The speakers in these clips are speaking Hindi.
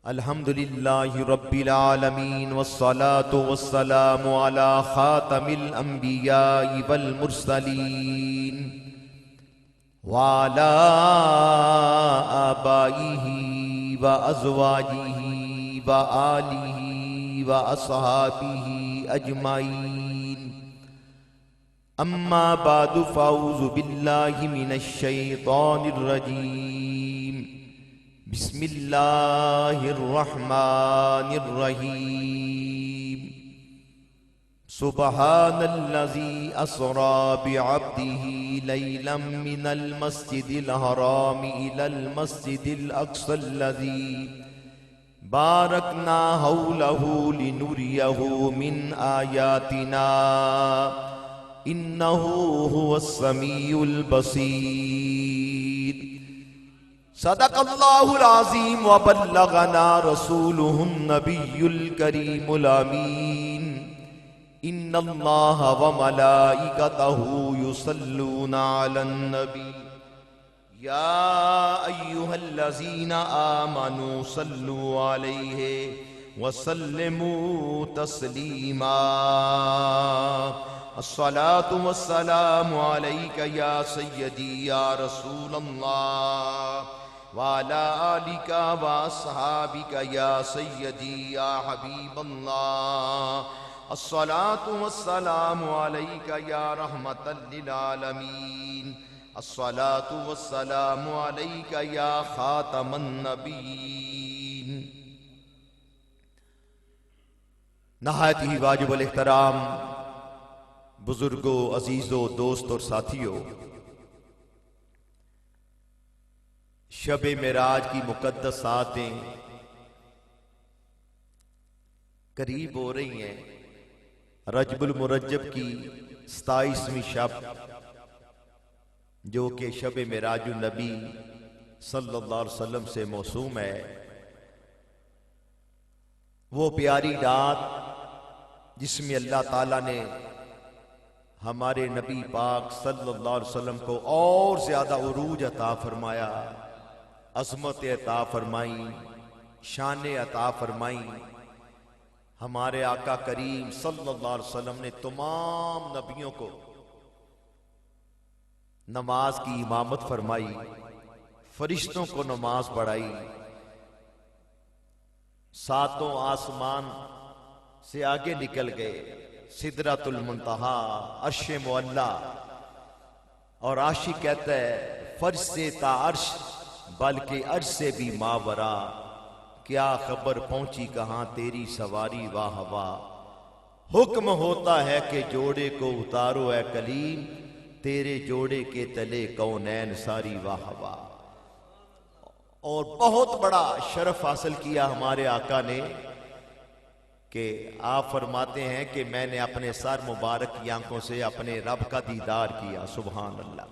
अल्हम्दुलिल्लाहि रब्बिल आलमीन वस्सलातु वस्सलामु अला खातमिल अंबियाइ वल मुरसलीन व अला आबाइहि व अज़वाजिहि व आलिहि व अस्हाबिहि अजमाइन। अम्मा बादु फ़अऊज़ु बिल्लाहि मिनश शैतानिर रजीम। बिस्मिल्लाहिर रहमानिर रहीम। सुब्हानल्लज़ी अस्रा बिअब्दिही लैलन मिनल मस्जिदिल हराम इलल मस्जिदिल अक़्सल्लज़ी बारकना हौलहु लिनुरियहु मिन आयातिना इन्नहु हुवस्समीउल बसीर। सदक़ल्लाहुल अज़ीम व बल्लगना रसूलुहुन नबियुल करीमुल अमीन। इन्नल्लाहा व मलाइकतहु युसल्लूना अलन नबी या अय्युहल्लज़ीना आमनू सल्लु अलैहि व सल्लिमू तस्लीमा। अस्सलातु वस्सलामु अलैका या सय्यदी या रसूलल्लाह व अला आलिका व अस्हाबिका या सय्यदी या हबीबल्लाह। अस्सलातु वस्सलामु अलैका या रहमतल लिल आलमीन। अस्सलातु वस्सलामु अलैका या खातमन नबीयीन। नहायत ही वाजिबुल इहतराम बुजुर्गों, अजीजों, दोस्त और साथियों, शब मेराज की मुकद्दस आतें करीब हो रही हैं। रजबुल मुरज्जब की 27वीं शब जो कि शब मेराजुन नबी सल्लल्लाहु अलैहि वसल्लम से मौसूम है, वो प्यारी रात जिसमें अल्लाह ताला ने हमारे नबी पाक सल्लल्लाहु अलैहि वसल्लम को और ज्यादा उरूज अता फरमाया, अज़मत अता फरमाई, शान अता फरमाई। हमारे आका करीम सल्लल्लाहु अलैहि वसल्लम ने तमाम नबियों को नमाज की इमामत फरमाई, फरिश्तों को नमाज पढ़ाई, सातों आसमान से आगे निकल गए, सिदरतुल मुंतहा, अर्श मुअल्ला। और आशिक कहता है फर्श से ता अर्श, बल्कि अर्श से भी मावरा, क्या खबर पहुंची कहां तेरी सवारी वाह हवा। हुक्म होता है कि जोड़े को उतारो है कलीम, तेरे जोड़े के तले कौनैन सारी वाह हवा। और बहुत बड़ा शरफ हासिल किया हमारे आका ने कि आप फरमाते हैं कि मैंने अपने सर मुबारक की आंखों से अपने रब का दीदार किया। सुभान अल्लाह,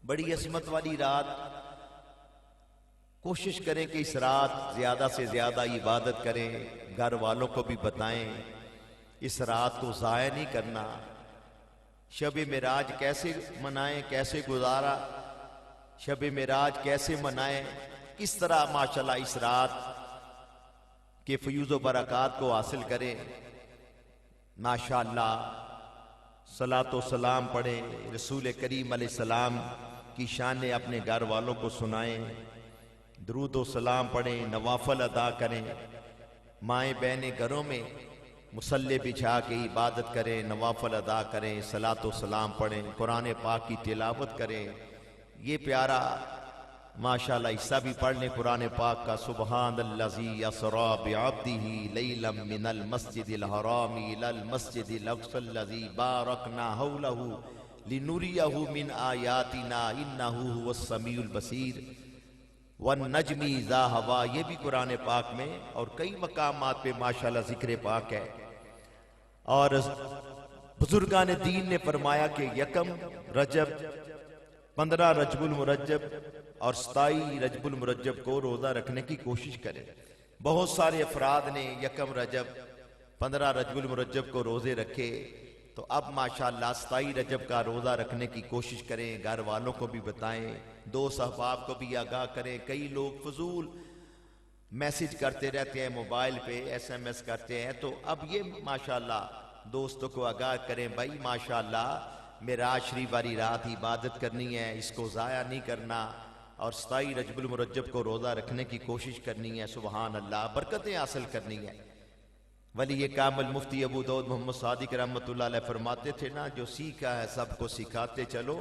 बड़ी असमत वाली रात। कोशिश करें कि इस रात ज्यादा से ज्यादा इबादत करें, घर वालों को भी बताएं, इस रात को ज़ाया नहीं करना। शब मेराज कैसे मनाएं, कैसे गुजारा, शब मेराज कैसे मनाएं, किस तरह माशाल्लाह इस रात के फयूज़ व बरक़ात को हासिल करें। माशाअल्लाह सलातो सलाम पढ़ें, रसूल करीम अलैहिस्सलाम की शान अपने घर वालों को सुनाएं, दरूद व सलाम पढ़ें, नवाफल अदा करें। माएँ बहनें घरों में मुसल्ले बिछा के इबादत करें, नवाफल अदा करें, सलातो सलाम पढ़ें, कुरान पाक की तिलावत करें। ये प्यारा माशाअल्लाह हिस्सा भी पढ़ लें कुरान पाक का। सुब्हानल्लज़ी अस्रा बिअब्दिही लैलन मिनल मस्जिदिल हराम इलल मस्जिदिल अक़्सल्लज़ी बारकना हौलहु लिनुरियहु मिन आयातिना इन्नहु हुवस्समीउल बसीर। वन नजमी इज़ा हवा, ये भी कुरान पाक में और कई मकामात पे माशाअल्लाह जिक्र पाक है। और बुजुर्गान दीन ने फरमाया कि यकम रजब, 15 रजबुल मुरज्जब और 27 रजबुल मुरज्जब को रोजा रखने की कोशिश करें। बहुत सारे अफराद ने यकम रजब, 15 रजबुल मुरज्जब को रोजे रखे। तो अब माशाअल्लाह 27 रजब का रोज़ा रखने की कोशिश करें, घर वालों को भी बताएं, दोस्त अहबाब को भी आगाह करें। कई लोग फजूल मैसेज करते रहते हैं, मोबाइल पे SMS करते हैं। तो अब ये माशाल्लाह दोस्तों को आगाह करें, भाई माशाल्लाह मेराज शरीफ वाली रात इबादत करनी है, इसको ज़ाया नहीं करना, और 27 रजबुल मुरज्जब को रोज़ा रखने की कोशिश करनी है। सुबहान अल्लाह, बरकतें हासिल करनी है। वली ये कामिल मुफ्ती अबू दाऊद मोहम्मद सादिक रहमतुल्लाह अलैह फरमाते थे ना, जो सीखा है सबको सिखाते चलो,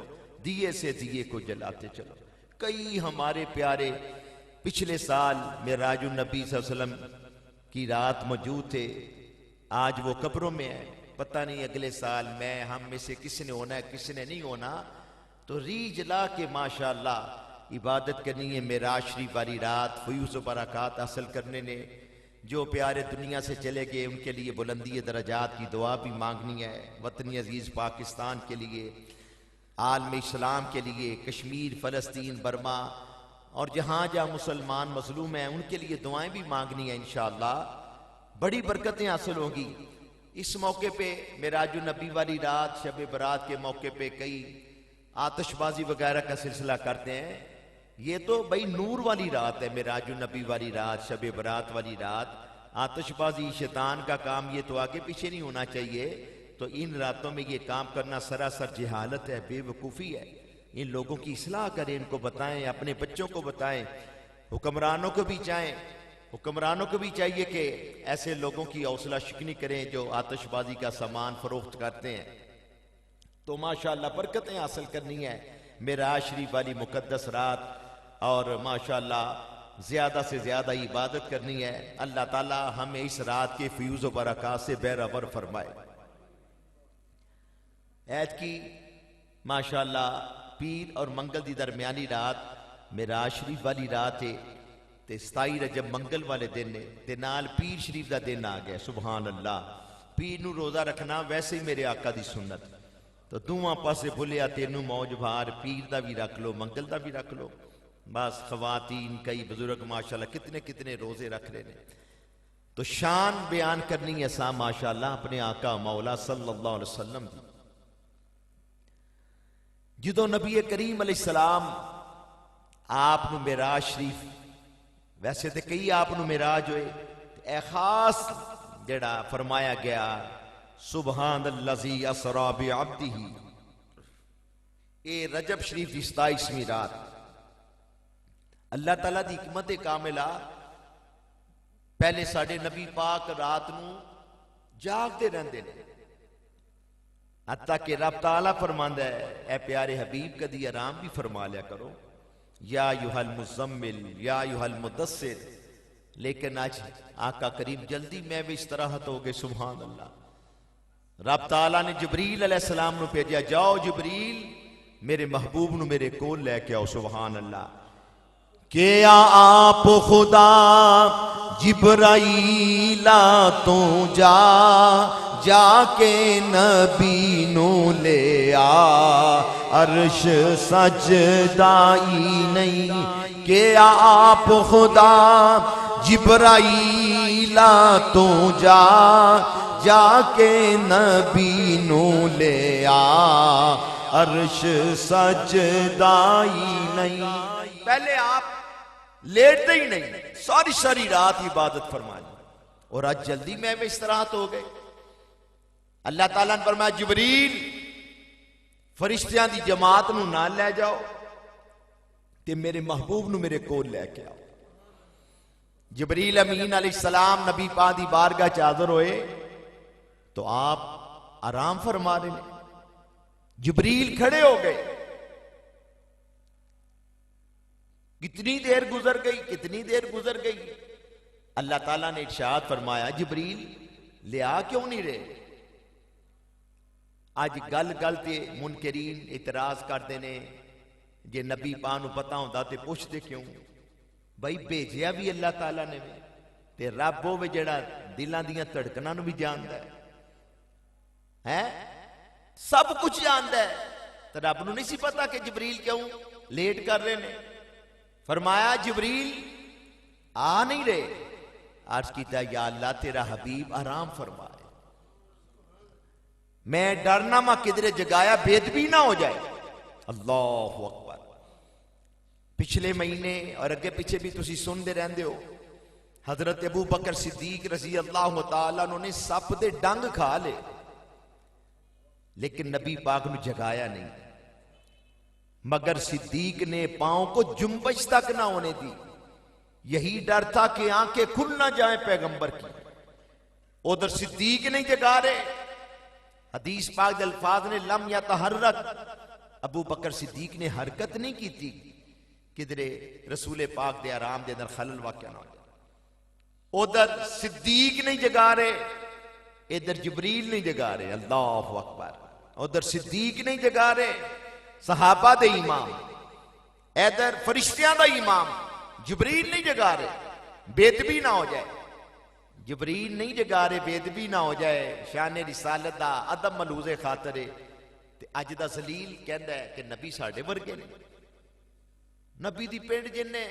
दिए से दिए को जलाते चलो। कई हमारे प्यारे पिछले साल मेराजुन नबी सल्लल्लाहु अलैहि वसल्लम की रात मौजूद थे, आज वो कब्रों में है। पता नहीं अगले साल मैं हम में से किसी ने होना है, किसी ने नहीं होना। तो रीझ ला के माशाअल्लाह इबादत करनी है मेराज शरीफ वाली रात, फयूज़ व बरक़ात हासिल करने ने। जो प्यारे दुनिया से चले गए उनके लिए बुलंदी दरजात की दुआ भी मांगनी है। वतनी अजीज़ पाकिस्तान के लिए, आलम इस्लाम के लिए, कश्मीर, फ़लस्तीन, बर्मा और जहाँ जहाँ मुसलमान मजलूम हैं उनके लिए दुआएं भी मांगनी है। इंशाअल्लाह बड़ी बरकतें हासिल होंगी। इस मौके पे मेराजुन नबी वाली रात, शब बरात के मौके पे कई आतिशबाजी वगैरह का सिलसिला करते हैं। ये तो भाई नूर वाली रात है, मेराजुन नबी वाली रात, शब बरात वाली रात। आतिशबाजी शैतान का काम, ये तो आगे पीछे नहीं होना चाहिए। तो इन रातों में ये काम करना सरासर जहालत है, बेवकूफ़ी है। इन लोगों की इस्लाह करें, इनको बताएं, अपने बच्चों को बताएं, हुक्मरानों को भी चाहें, हुक्मरानों को भी चाहिए कि ऐसे लोगों की हौसला शिकनी करें जो आतिशबाजी का सामान फरोख्त करते हैं। तो माशाअल्लाह बरकतें हासिल करनी है मेराज शरीफ वाली मुकद्दस रात, और माशाअल्लाह ज़्यादा से ज़्यादा इबादत करनी है। अल्लाह ताला हमें इस रात के फ्यूज़ व बरक़ात से बेराबर फरमाए। ऐत की माशाअल्लाह पीर और मंगल की दरमियानी रात मेराज शरीफ वाली रात है, ते 27 रजब मंगल वाले दिन ने, ते नाल पीर शरीफ का दिन आ गया। सुबहान अल्लाह, पीर नू रोज़ा रखना वैसे ही मेरे आका दी सुन्नत। तो दोवां पासे भुलिया तेनू मौज भार, पीर का भी रख लो, मंगल का भी रख लो। बस खवातीन, कई बुजुर्ग माशाल्लाह कितने कितने रोजे रख रहे हैं। तो शान बयान करनी है सा माशाल्लाह अपने आका मौला सल्लल्लाहु अलैहि वसल्लम दी। जो नबी करीम अलैहिस्सलाम आप नू मेराज शरीफ, वैसे तो कई आप नू मेराज होए, ए खास जड़ा फरमाया गया सुबहानल्लज़ी असरा बिअब्दिही, ए रजब शरीफ की 27वीं रात। अल्लाह ताला दी हिकमत कामिला, पहले साडे नबी पाक रात नू जागते रहंदे ने, हत्ता कि रब ताला फरमांदा है, ए प्यारे हबीब कदी आराम भी फरमा लिया करो, या युहल मुज़म्मिल या युहल मुदस्सिर। लेकिन आज आका करीम जल्दी में भी इस तरह हो गए। सुभान अल्लाह, रब ताला ने जिब्रील अलैहिस्सलाम नू भेजा, जाओ जिब्रील मेरे महबूब नू मेरे कोल लेके आओ। सुभान अल्लाह, क्या आप खुदा जिब्राईला तो जाके नबी नू ले आ, अर्श सजदाई नहीं। क्या आप खुदा जिब्राईला तो जाके नबी नू ले आ, अर्श सजदाई नहीं। पहले आप लेटते ही नहीं, सारी सारी रात इबादत फरमानी, और आज जल्दी में इस तरह तो हो गए। अल्लाह ताला ने फरमाया जिब्रील फरिश्तियां दी जमात नू ना ले जाओ, ते मेरे महबूब नू मेरे कोल लेके आओ। जिब्रील अमीन अलैहिस्सलाम नबी पाक दी बारगाह च हाज़िर होए तो आप आराम फरमा रहे हैं। जिब्रील खड़े हो गए, कितनी देर गुजर गई, कितनी देर गुजर गई। अल्लाह ताला ने इरशाद फरमाया जिब्रील लिया क्यों नहीं रहे। आज गल गल ते मुनकरीन इतराज करते ने, जे नबी पा नू पता होंदा ते पुछदे क्यों। भाई भेजिया भी अल्लाह ताला ने, ते रब होवे जेड़ा दिलां दियां धड़कनां नू भी जानदा है, सब कुछ जानदा है। तो रब नू नहीं सी पता कि जिब्रील क्यों लेट कर रहे ने। फरमाया जिब्रील आ नहीं रहे। अर्ज किया या अल्लाह तेरा हबीब आराम फरमाए, मैं डरना मा किधरे जगाया बेदबी ना हो जाए। अल्लाहु अकबर। पिछले महीने और अगे पीछे भी तुसी सुनते रहंदे हो हजरत अबू बकर सिद्दीक रजी अल्लाह तआला ने सप दे डंग खा ले, लेकिन नबी पाक ने जगाया नहीं, मगर सिद्दीक ने पांव को जुम्बश तक ना होने दी। यही डर था कि आंखें खुल ना जाए पैगंबर की। उधर सिद्दीक नहीं जगा रहे। हदीस पाक के अल्फाज ने लम या तहर्रक, अबू बकर सिद्दीक ने हरकत नहीं की थी किधरे रसूल पाक दे आराम दे अंदर खलल वाक़या ना हो जाए। उधर सिद्दीक नहीं जगा रहे, इधर जिब्रील नहीं जगा रहे। अल्लाहु अकबर। उधर सिद्दीक नहीं जगा रहे, सहाबा दे इमाम, इधर फरिश्तियां दा इमाम जिब्रील नहीं जगा रहे, बेदबी ना हो जाए। जिब्रील नहीं जगा रहे, बेदबी ना हो जाए। शान रिसालत दा अदब मलूज़े खातरे ते अज दा जलील कहंदा है कि नबी साडे वर्गे ने। नबी दी पिंड जिन्ने,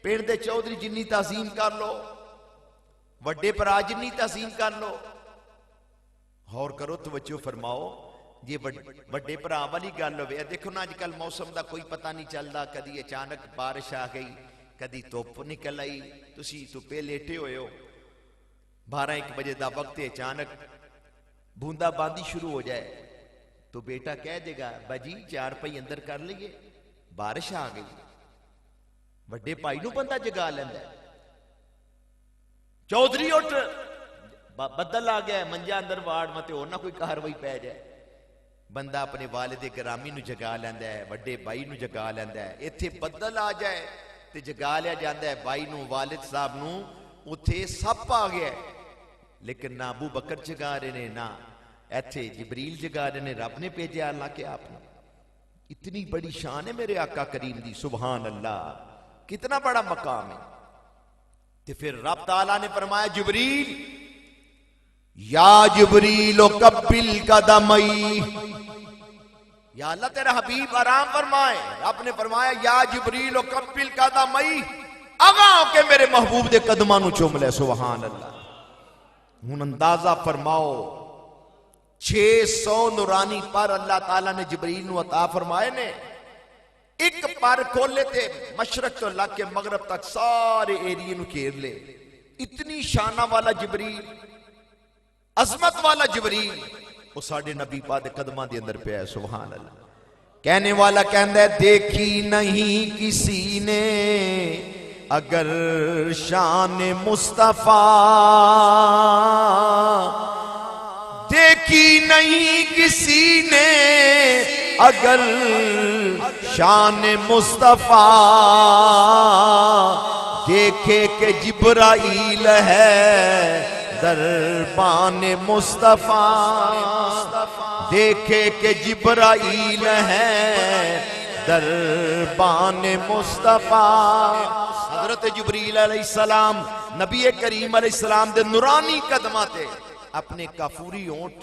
पिंड दे चौधरी जिन्नी तज़ीम कर लो, वड्डे भरा जिन्नी तज़ीम कर लो। गौर करो, तवज्जो फरमाओ, ये वड्डे भरा वाली गल होवे। देखो ना अजकल मौसम का कोई पता नहीं चलता, कदी अचानक बारिश आ गई, कदी धुप निकल आई, तुसी धुप्पे लेटे हुए हो, 12-1 बजे का वक्त है, अचानक बूंदाबांदी शुरू हो जाए तो बेटा कह देगा बाजी 4 पई अंदर कर लीए, बारिश आ गई। वड्डे भाई नूं बंदा जगा लैंदा, चौधरी उठ, बदल आ गया, मंजा अंदर वाड़ मत हो ना कोई कार्रवाई पै जाए। बंदा अपने वालिद गिरामी नूं जगा लैंदा है, वड्डे भाई नूं जगा लैंदा है। इत्थे बदल आ जाए ते जगा लिया जाता है भाई नूं, वालिद साहब नूं। उत्थे सप आ गया, लेकिन ना अबू बकर जगा रहे ने, ना इत्थे जिब्रील जगा रहे ने, रब ने भेजा अल्लाह के आपने। इतनी बड़ी शान है मेरे आका करीम दी, सुभान अल्लाह, कितना बड़ा मकाम है। ते फिर रब ताला ने फरमाया जिब्रील, या जिब्रील कब्बिल कदमई, या अल्लाह तेरा हबीब आराम फरमाए। रब ने फरमाया या जिब्रील कब्बिल कदमई, आगा के मेरे महबूब दे कदमां नूं चूम ले। सुभान अल्लाह। हुण अंदाजा फरमाओ, 600 नूरानी पर अल्लाह ताला ने जिब्रील नूं अता फरमाए ने। एक पर खोले थे मशरक तो लग के मगरब तक सारे एरिए नूं घेर ले। इतनी शाना वाला जिब्रील, अजमत वाला जिब्रील, वो साडे नबी पाक दे कदमां दे अंदर पिया है। सुभान अल्लाह। कहने वाला कहंदा है देखी नहीं किसी ने अगर शान मुस्तफा, देखी नहीं किसी ने अगर शान मुस्तफा, देखे के जिब्राइल है दरबान मुस्तफा, देखे के जिब्राइल है दरबान मुस्तफा। हजरत जिब्रील अलैहिस्सलाम नबी करीम अलैहिस्सलाम दे नूरानी कदमां ते अपने काफूरी ओंठ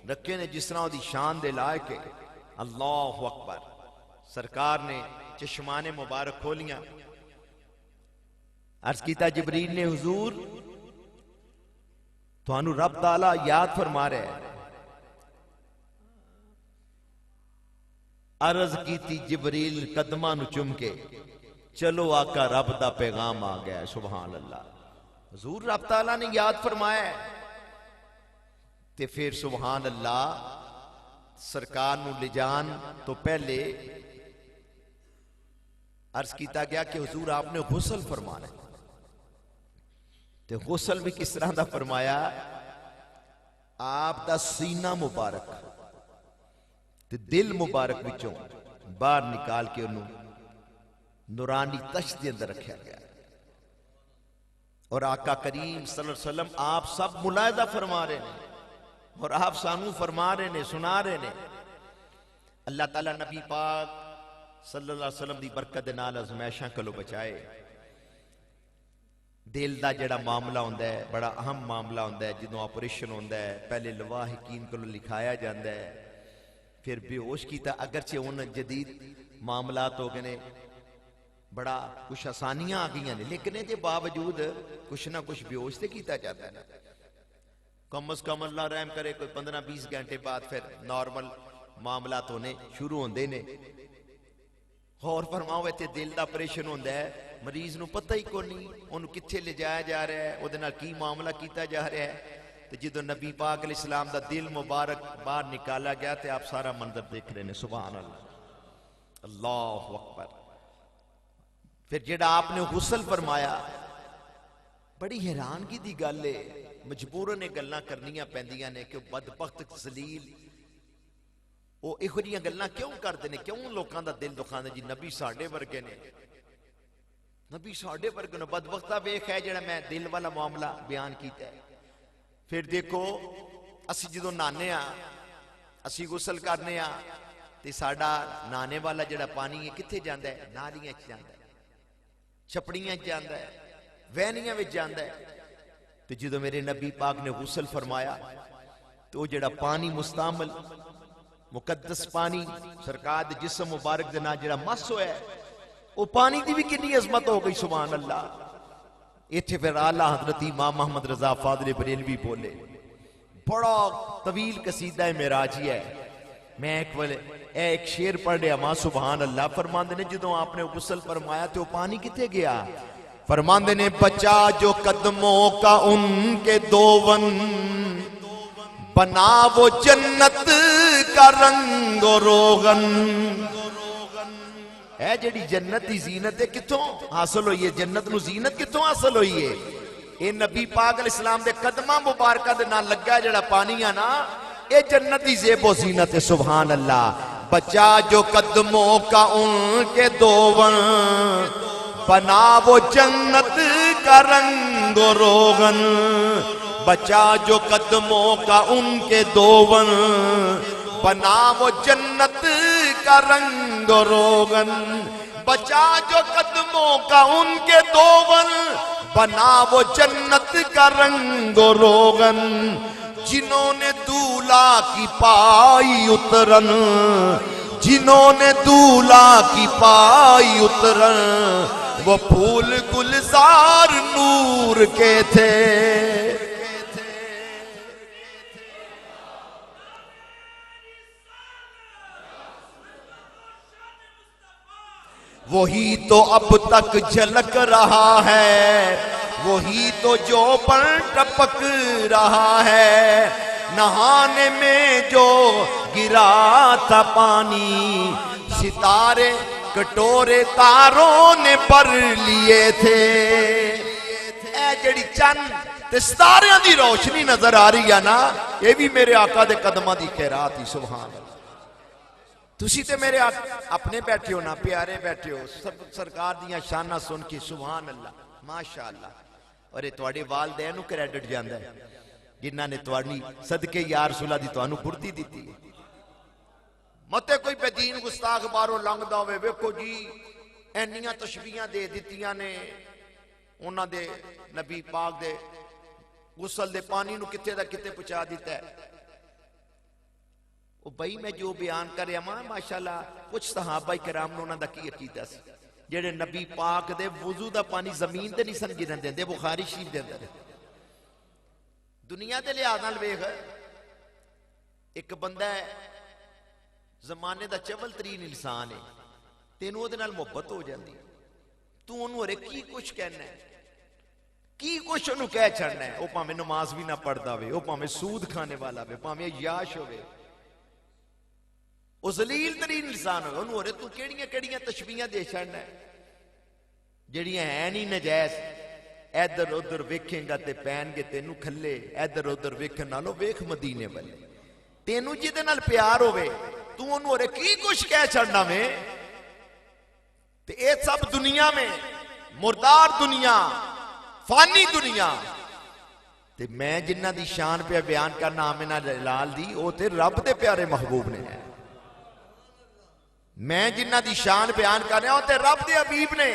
रखे ने, जिस तरह दी शान दे लायक है। अल्लाहु अकबर। सरकार ने चश्माने मुबारक खोलियां, अर्ज कीता जिब्रील ने हुजूर तुहानू रब ताला याद फरमा रहा है। अर्ज की जिब्रील कदमां नूं चुम के, चलो आका रब दा पैगाम आ गया। सुभान अल्लाह। हुजूर रब ताला ने याद फरमाया ते फिर सुभान अल्लाह सरकार नूं ले जान तो पहले अर्ज किया गया कि हुजूर आपने गुसल फरमाना है। ते गुसल भी किस तरह का फरमाया, आप दा सीना मुबारक ते दिल मुबारक विचों बाहर निकाल के उन्होंने नूरानी तश्त के अंदर रखा गया। और आका करीम सल्लल्लाहु अलैहि वसल्लम आप सब मुलायदा फरमा रहे हैं और आप सानू फरमा रहे ने, सुना रहे ने। अल्लाह ताला नबी पाक सल्लल्लाहु अलैहि वसल्लम दी बरकत दे नाल अज़मैशां कोलों बचाए। दिल दा जिहड़ा मामला हुंदा है बड़ा अहम मामला हुंदा है। जदों ऑपरेशन हुंदा है पहले लवाह हकीम कोलों लिखाया जाता है, फिर बेहोश कीता। अगरचे हुण जदीद मामलात हो गए ने, बड़ा कुछ आसानियां आ गई ने, लेकिन इसके बावजूद कुछ ना कुछ बेहोश तो किया जाता है। कम अज कम अल्लाह रहम करे कोई 15-20 घंटे बाद फिर नॉर्मल मामलात होने शुरू होंदे ने। गौर फरमाओ, इत्थे दिल का ऑपरेशन होंदा है, मरीज नूं पता ही कोई नहीं उन्होंने कित्थे ले जाया जा रहा है, उहदे नाल की मामला किया जा रहा है। तो जो नबी पाक अलैहिस्सलाम दा दिल मुबारक बाहर निकाला गया तो आप सारा मंजर देख रहे हैं। सुभान अल्लाह, अल्लाहु अकबर। फिर जेड़ा आपने गुसल फरमाया, बड़ी हैरानगी दी गल है, मजबूरन ये गल्लां करनियां पैंदियां ने कि बदबख्त जलील वो इहो जिहियां गल्लां क्यों करते हैं, क्यों लोगों का दिल दुखाते जी। नबी साडे वर्गे ने, नबी साडे वर्गे ने। बदबख्ता वेख है जेड़ा मैं दिल वाला मामला बयान किया है। फिर देखो असी जो नहाने असी गुसल करने ते साडा नहाने वाला जेड़ा पानी है कित्थे जांदा है? नालियां च जांदा है, छपड़ियां च जांदा है, वहनियां विच जांदा है। तो जो मेरे नबी पाक ने गुसल फरमाया तो जेड़ा पानी मुस्तामल मुकद्दस पानी सरकार दे जिस्म मुबारक दे नाल जेड़ा मस होया, वो पानी दी भी कितनी अजमत हो गई। सुभान अल्लाह। इत्थे फिर आला हजरत इमाम मोहम्मद रजा फादले बरेलवी बोले, बड़ा तवील कसीदा है मेराजिया है। मैं एक शेर पढ़ रहा मां। सुभान अल्लाह। फरमांदे ने जो आपने गुसल फरमाया तो पानी किथे गया? फरमांदे ने बचा जो कदमों का उनके दोवन, बना वो जन्नत का रंग रोगन। है जेड़ी जन्नत की जीनत है कितों हासिल हुई है? जन्नत नूं जीनत कितों हासिल हुई है? ये नबी पाक अलैहिस्सलाम दे कदमां मुबारकां दे नाल लगा जेड़ा पानी है ना, ये जन्नत की ज़ेबो जीनत है। सुभान अल्लाह। बचा जो कदमों का उनके दोवन, बना वो जन्नत का रंग रोगन। बचा जो कदमों का उनके दोवन, बना वो जन्नत का रंग रोगन। बचा जो कदमों का उनके दोवन, बना वो जन्नत का रंग रोगन। जिन्होंने दूल्हा की पाई उतरन, जिन्होंने दूल्हा की पाई उतरन, वो फूल गुलजार नूर के थे। वही तो अब तक झलक रहा है, वही तो जो पर टपक रहा है। नहाने में जो गिरा था पानी, सितारे कटोरे तारों ने भर लिए थे। ए जड़ी चंद ते सितारियां दी रोशनी नजर आ रही है ना, ये भी मेरे आका दे कदमां दी खैरात ही। सुभान अल्लाह। तुसी ते मेरे अपने बैठे हो ना, प्यारे बैठे हो, सब सरकार दियां शाना सुन के। सुभान अल्लाह, माशाअल्लाह। और ये तुहाडे वालदैन नूं क्रेडिट जांदा है जिन्हां ने तुहाडी सदके या रसूला दी तुहानू फुर्ती दी है। मते कोई बेदीन गुस्ताख बाहरों लंघदा होवे, वेखो जी एनियां तशबीहां दे दित्तियां ने उन्हां दे नबी पाक दे गुसल दे पानी नूं कित्थे दा कित्थे पहुंचा दिता है। ओ भाई मैं जो बयान कर रहा मां, माशाअल्लाह कुछ सहाबा कराम ने उन्हां दा की अकीदा सी जेड़े नबी पाक दे वुजू दा पानी जमीन ते नहीं सन गिरन देंदे। बुखारी शरीफ दे अंदर दुनिया दे लिहाज नाल वेख, एक बंदा है जमाने दा चवल तरीन इंसान है, तेनू ओहदे नाल मुहब्बत हो जाती, तू ओनू अरे की कुछ कहना है, की कुछ ओनू कह छड़ना है। वह भावें नमाज भी ना पढ़दा होवे, वह भावें सूद खाने वाला होवे, भावें याश होवे, वह जलील तरीन इंसान हो, ओनू अरे तू केड़ियां केड़ियां तशबीहां दे छड़ना है जेड़ियां है नहीं नजैज। इधर उधर वेखेगा ते पैणगे तेनू खल्ले, इधर उधर वेखण नालों वेख मदीने वाले। तेनू जिहदे नाल प्यार होवे तू ओनू अरे की कुछ कह छड़ना वे। ते ये सब दुनिया में मुर्दार दुनिया, फानी दुनिया, ते मैं जिन्हां दी शान पे बयान करना आमिना लाल दी, वो ते रब दे प्यारे महबूब ने है। मैं जिन्हां दी शान बयान कर रहा हूं ते रब दे हबीब ने,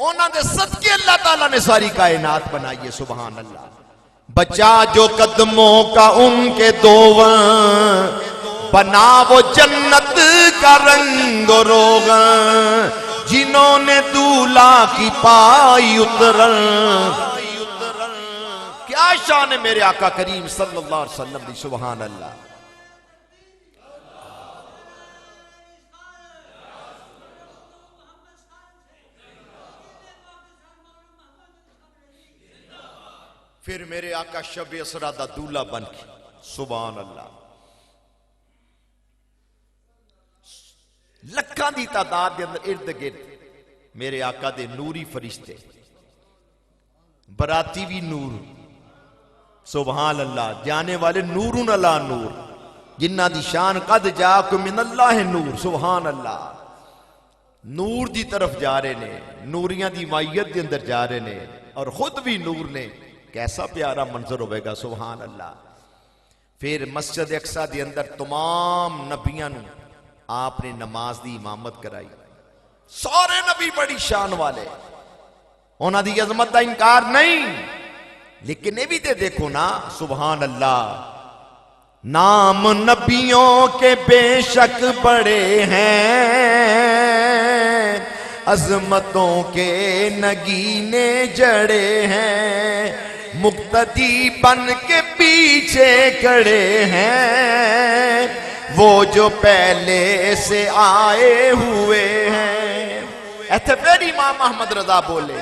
उन्हां दे सदके अल्लाह ताला ने सारी कायनात बनाई है। सुभान अल्लाह। बचा जो कदमों का उनके दोवन, बना वो जन्नत का रंग रोगन। जिन्होंने दूल्हा की पाई उतरन, क्या शान है मेरे आका करीम सल्लल्लाहु अलैहि वसल्लम दी। सुभान अल्लाह। फिर मेरे आका शब असरा दा दूल्हा बन के, सुभान अल्लाह, लखां दी तादाद के अंदर इर्द गिर्द मेरे आका दे नूरी फरिश्ते, बराती भी नूर, सुभान अल्लाह, जाने वाले नूरुन अला नूर, जिन्ना दी शान कद जाक मिनल्लाह नूर, सुभान अल्लाह, नूर दी तरफ जा रहे ने, नूरियां दी मायत के अंदर जा रहे ने और खुद भी नूर ने। कैसा प्यारा मंजर होगा, सुभान अल्लाह। फिर मस्जिद अक्सा दे अंदर तमाम नबियां नू आपने नमाज दी इमामत कराई। सारे नबी बड़ी शान वाले, उन्हां दी अजमत का इनकार नहीं, लेकिन ये भी ते देखो ना, सुभान अल्लाह, नाम नबियों के बेशक बड़े हैं, अजमतों के नगीने जड़े हैं, मुक्तदी बन के पीछे खड़े हैं, वो जो पहले से आए हुए हैं। ऐसे फिर इमाम अहमद रजा बोले,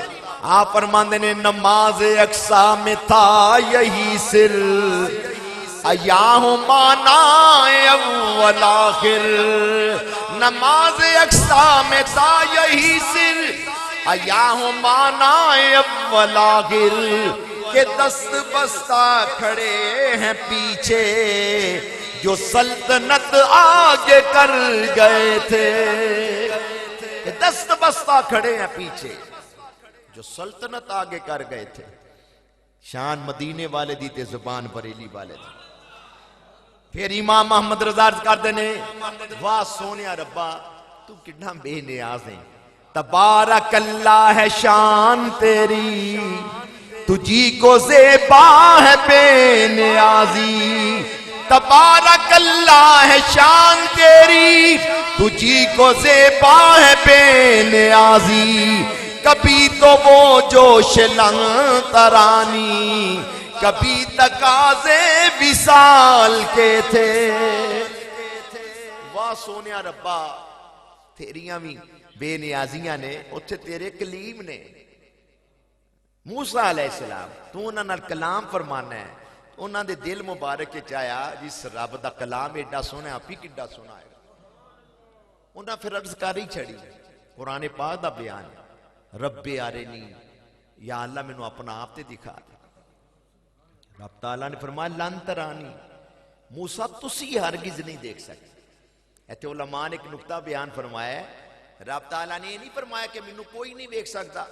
आप फरमाते ने, नमाज अक्सा में था यही सिर, अयाहु माना अव्वल आखिर, नमाज अक्सा में था यही सिर, अयाहु माना अव्वल आखिर, के दस्त बस्ता खड़े हैं पीछे, जो सल्तनत आगे कर गए थे। दस्त बस्ता खड़े हैं पीछे, जो सल्तनत आगे कर गए थे। शान मदीने वाले दी ते जुबान बरेली वाले दी। फिर इमाम अहमद रजा करते ने, वाह सोनिया रब्बा तू कितना बेनियाज है, तबारक अल्लाह है शान तेरी, तुझी को ज़ेबा है बेनियाजी, तबारक अल्लाह है शान तेरी, तुझी को ज़ेबा है बेनियाजी, कभी तो वो जोश लंग तरानी, कभी तकाज़े विसाल के थे। वाह सोनिया रब्बा तेरियां भी बेनियाजियां ने, उत्थे तेरे कलीम ने। मूसा अलैहिस्सलाम, तू उन्हां नाल कलाम फरमाना है, उन्हां दे दिल मुबारक च आया, जिस रब दा कलाम एडा सोहना, आप ही किड्डा सोहना है। उन्हां फिर अर्ज कर ही छड़ी, कुरान पाक दा बयान, रब्बे आरेनी, या अल्लाह मैनू अपना आप ते दिखा दे। रब ताला ने फरमाया लन तरानी, मूसा तुसी हरगिज नहीं देख सकते। इत्थे उलमा ने एक नुक्ता बयान फरमाया, रब ताला ने नहीं फरमाया कि मैनू कोई नहीं देख सकता,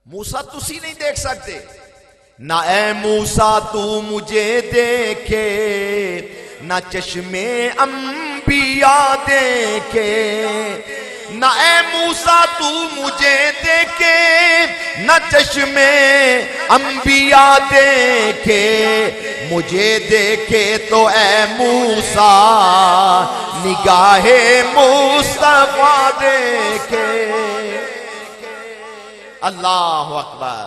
मूसा तुसी नहीं देख सकते ना, ए मूसा तू मुझे देखे, ना चश्मे अंबिया देखे, ना ए मूसा तू मुझे देखे, ना चश्मे अंबिया देखे, मुझे देखे तो ए मूसा निगाहे मुस्तफा देखे। अल्लाह अकबर।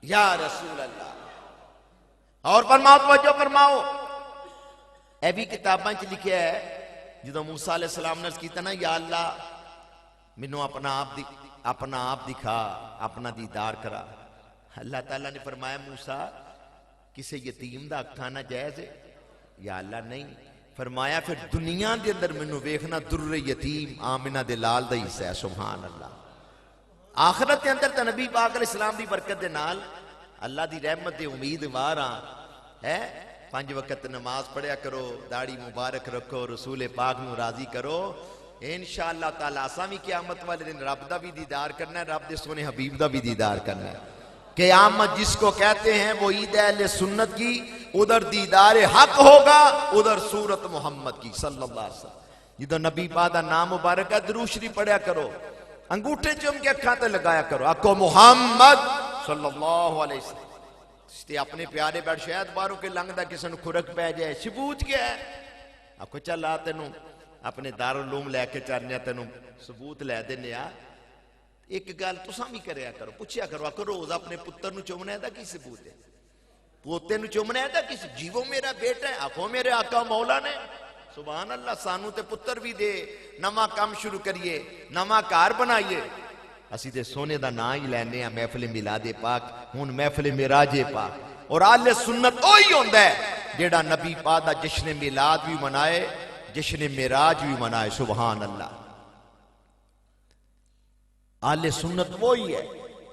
या रसूल अल्लाह। और फरमाओ, तवज्जो फरमाओ, ए भी किताबां च लिखा है, जो मूसा अलैहिस्सलाम ने कीता ना, या अल्लाह मैनू अपना आप दिखा, अपना दीदार करा। अल्लाह ताला ने फरमाया, मूसा किसी यतीम दा अख खाना जायज है? या अल्लाह नहीं। फरमाया फिर दुनिया के अंदर मैनू वेखना, दुर्रे यतीम आमिना दे लाल दा हिस्सा है। सुभान अल्लाह। आखिरत के अंदर तो नबी पाक अलैहिस्सलाम दी बरकत दे नाल अल्लाह दी रहमत दे उम्मीदवार है। 5 वक्त नमाज पढ़िया करो, दाढ़ी मुबारक रखो, रसूल पाक नू राजी करो, इंशाअल्लाह ताला असां भी क़यामत वाले दिन रब दा भी दीदार करना है, रब दे सोने हबीब दा भी दीदार करना है। क़यामत जिसको कहते हैं वो ईद अहले सुन्नत की, उधर दीदार हक होगा, उधर सूरत मोहम्मद की सल्लल्लाहु अलैहि वसल्लम। जिदों नबी पाक दा नाम मुबारक है, दुरूद शरीफ पढ़िया करो, अंगूठे चुम के अखां ते लगाया करो, आखो मुहम्मद सल्लल्लाहु अलैहि वसल्लम। अपने प्यारे बैठ शायद बारों के लंघदा किसी को खुरक पै जाए, सबूत क्या है? आपको चल आ तेनू अपने दारुल उलूम लैके चलने, तेनू सबूत लै देने। एक गल तुसां भी करया करो, पुछया करो, आखो रोज अपने पुत्र नू चुमने दा की सबूत है? पोते नू चुमने दा की? जीवो मेरा बेटा है, आखो मेरे आका मौला ने सुभान अल्लाह, सानू ते पुत्र भी दे, नवा काम शुरू करिए, नवा घर बनाइए। असी ते सोने दा नाम ही लैने आ, महफिल मिलादे पाक, हुण महफिल मिराजे पाक। और आले सुन्नत ओही होंदा है जेड़ा नबी पाक दा जश्न मिलाद भी मनाए, जश्न मिराज भी मनाए। सुभान अल्लाह, आले सुन्नत वही है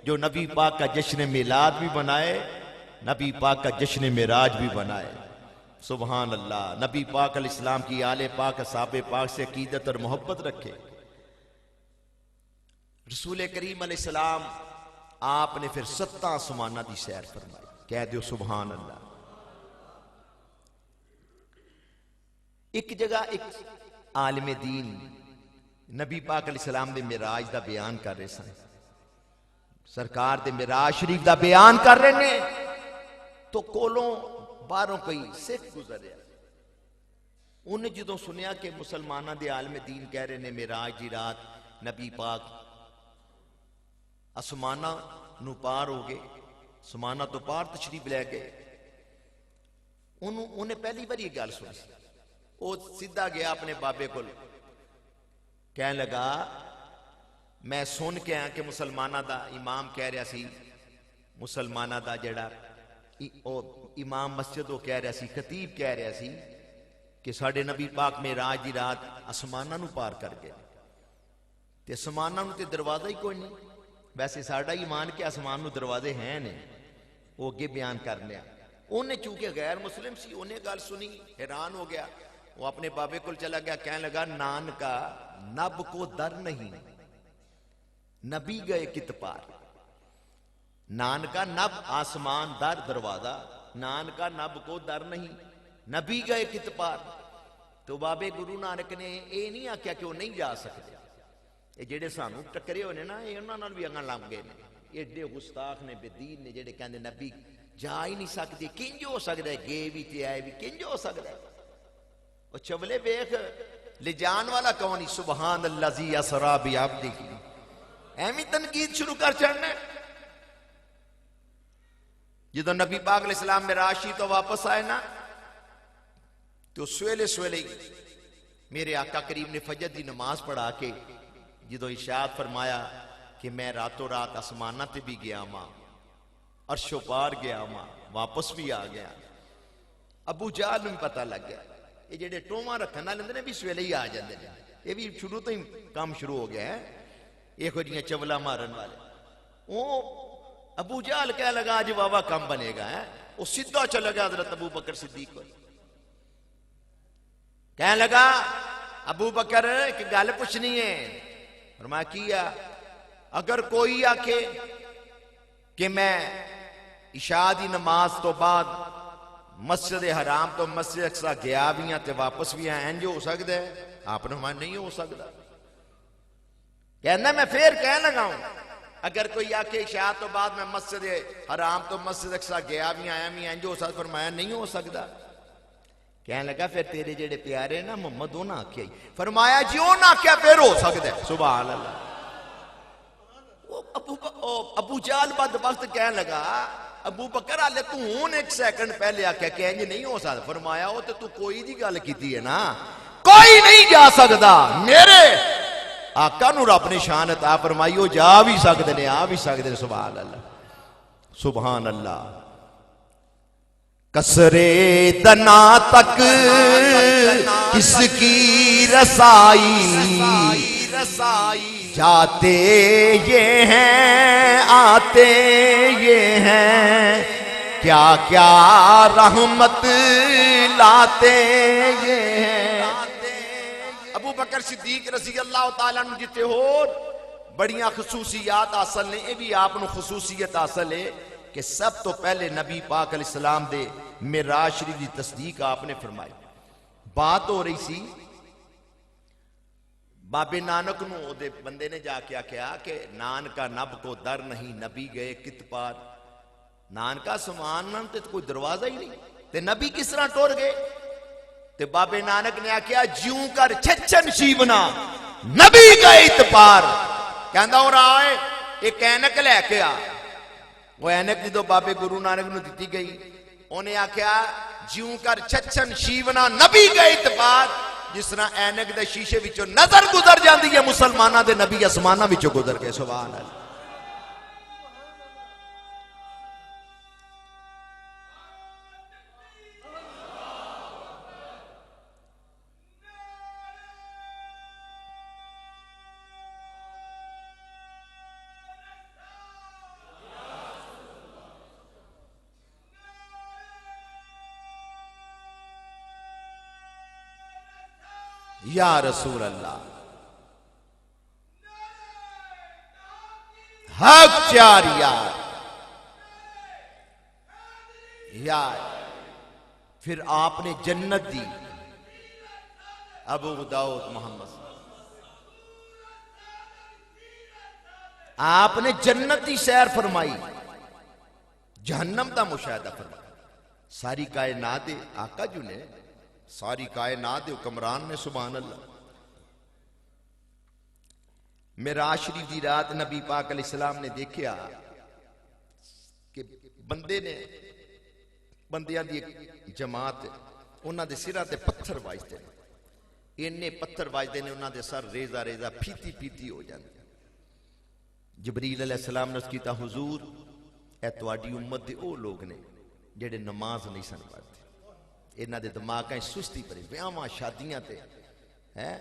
जो नबी पाक का जश्न मिलाद भी बनाए, नबी पाक का जश्न मिराज भी बनाए। सुभान अल्लाह, नबी पाक अलैहिस्सलाम की आले पाक साहबे पाक से अकीदत और मोहब्बत रखे। रसूल करीम अलैहिस्सलाम आपने फिर 7 आसमाना की सैर फरमाई। कह दो सुभान अल्लाह। एक जगह एक आलिम दीन नबी पाक अलैहिस्सलाम दे मिराज दा बयान कर रहे सन, सरकार दे मिराज शरीफ दा बयान कर रहे ने, तो कोलों बाहरों कोई सिख गुजरिया। उन्हें जो सुनिया कि मुसलमाना दे आलिम दीन कह रहे ने मिराज की रात नबी पाक आसमाना नू पार हो गए, आसमाना तो पार तशरीफ लै गए। उन्हें पहली बार ये गल सुनी, वो सीधा गया अपने बाबे को, कह लगा मैं सुन के आया कि मुसलमाना दा इमाम कह रहा सी, मुसलमाना दा जेड़ा इमाम मस्जिद वो कह रहा सी, खतीब कह रहा सी कि साडे नबी पाक मेराज दी रात आसमाना नू पार कर गए, ते आसमाना नू ते दरवाजा ही कोई नहीं। वैसे साडा ईमान के आसमान नू दरवाजे हैं ने, वो अगे बयान कर लिया। उन्हें चूंकि गैर मुस्लिम सी, उन्हें गल सुनी, हैरान हो गया। वो अपने बाबे को चला गया, कहने लगा नानका नब को दर नहीं, नबी गए कित पार। नानका नब आसमान दर दरवाजा, नानका नब को दर नहीं, नबी गए कित पार। तो बाबे गुरु नानक ने यह नहीं आख्या कि वह नहीं जा सकते, ये जेडे सानू टकरे हो ने ना, ये उन्हां नाल भी अगां लंघ गए ने। एडे गुस्ताख ने, बेदीन ने, जेडे कहंदे नबी जा ही नहीं सकते, किंज हो सकता है, गए भी ते आए भी, किंज हो सकता है। और चवले वेख ले जान वाला कौन ही, सुभान अल्लाजी असरा बि अब्दिही, एवं तनकीद शुरू कर चढ़ना। जो नबी पाक अलैहिस्सलाम मिराज तो वापस आए ना, तो सवेले सवेले मेरे आका करीम ने फजर की नमाज पढ़ा के जो इरशाद फरमाया कि मैं रातों रात आसमाना ते भी गया मां, अर्शो पार गया मां, वापस भी आ गया। अबू जहल नूं पता लग गया, ये जेडे टोवा रखने वाले ने भी सवेले ही आ जाते हैं, ये भी शुरू तो ही काम शुरू हो गया है, यहो जिहियां चवला मारन वाले। वो अबू जहल कह लगा आज वावा काम बनेगा है, वो सीधा चला गया हजरत अबू बकर सिद्दीक को, कह लगा अबू बकर एक गल पूछनी है। फरमाया किया, अगर कोई आखे कि मैं इशा दी नमाज तो बाद मस्जिद हराम तो मस्जिद अक्सा गया भी हाँ ते वापस भी आया, इंज हो सकता है? आपने फरमाया नहीं हो सकता। कहना मैं फिर कह लगा हूं, अगर कोई आके इशा तो बाद मैं मस्जिद हराम तो मस्जिद अक्सा गया भी आया भी इंज हो सकता? फरमाया नहीं हो सकता। कहने लगा फिर तेरे जेडे प्यारे ना मोहम्मद उन्हें आख्या, फरमाया जी उन्हें आख्या फिर हो सकता है। सुभान अल्लाह। अबू जहल बदबख्त कहने लगा अबू बकर हाले तू हूं एक सेकंड पहले आख्या कि इंज नहीं हो सकता। फरमाया वो तो तू कोई दी गल की है ना, कोई नहीं जा सकता, मेरे आका नूं रब ने शान अता फरमाई, वो जा भी सकते ने, आ भी सकते ने। सुभान अल्लाह, सुभान अल्लाह। कसरे दना तक किसकी रसाई, जाते ये हैं आते ये हैं, क्या क्या रहमत लाते ये हैं। अबू बकर सिद्दीक रज़ी अल्लाह तआला अन्हु जिते होर बड़ियां खसूसियात हासिल ने, ये भी आप खसूसियत हासिल है कि सब तो पहले नबी पाक अलैहिस्सलाम दे मिराज शरीफ की तस्दीक आपने फरमाई। बात हो रही सी बाबे नानक नूं, ओदे बंदे ने जाके आख्या कि नानका नब को दर नहीं, नबी गए कित पार। नानका समान ते कोई दरवाजा ही नहीं, ते नबी किस तरह टुर गए? ते बाबे नानक ने आख्या ज्यों कर छछन शीवना, नबी गए इत पार। कहंदा और आए एक ऐनक लैके आ। वो ऐनक जो बाबे गुरु नानक नूं दिती गई, उन्हें आख्या ज्यों कर छछन शीवना, नबी गए इत पार। जिस तरह ऐनक दे शीशे विचों नजर गुजर जाती है मुसलमाना दे नबी आसमाना विचों गुजर के। सुभान अल्लाह। या रसूल अल्लाह हक चार यार। फिर आपने जन्नत दी अबू दाऊद मोहम्मद, आपने जन्नत की सैर फरमाई, जहन्नम का मुशाहिदा फरमाया। सारी कायनात आका जू ने, सारी कायनात हुक्मरान ने। सुभान अल्लाह। मेराज शरीफ की रात नबी पाक अलैहिस्सलाम ने देखा कि बंदे ने, बंदियां दी एक जमात, उन्हां दे सिरां ते पत्थर वजदे ने, इन्ने पत्थर वजदे ने, उन्हां दे सर रेजा रेजा फीती फीती हो जाते। जबरील अलैहिस्सलाम ने उसकी कहा, हुजूर ए तुहाडी उम्मत दे ओ लोग ने जेड़े नमाज नहीं सन पढ़ते, इन्हां दे दिमागां सुस्ती भरी, ब्याहां शादियां ते है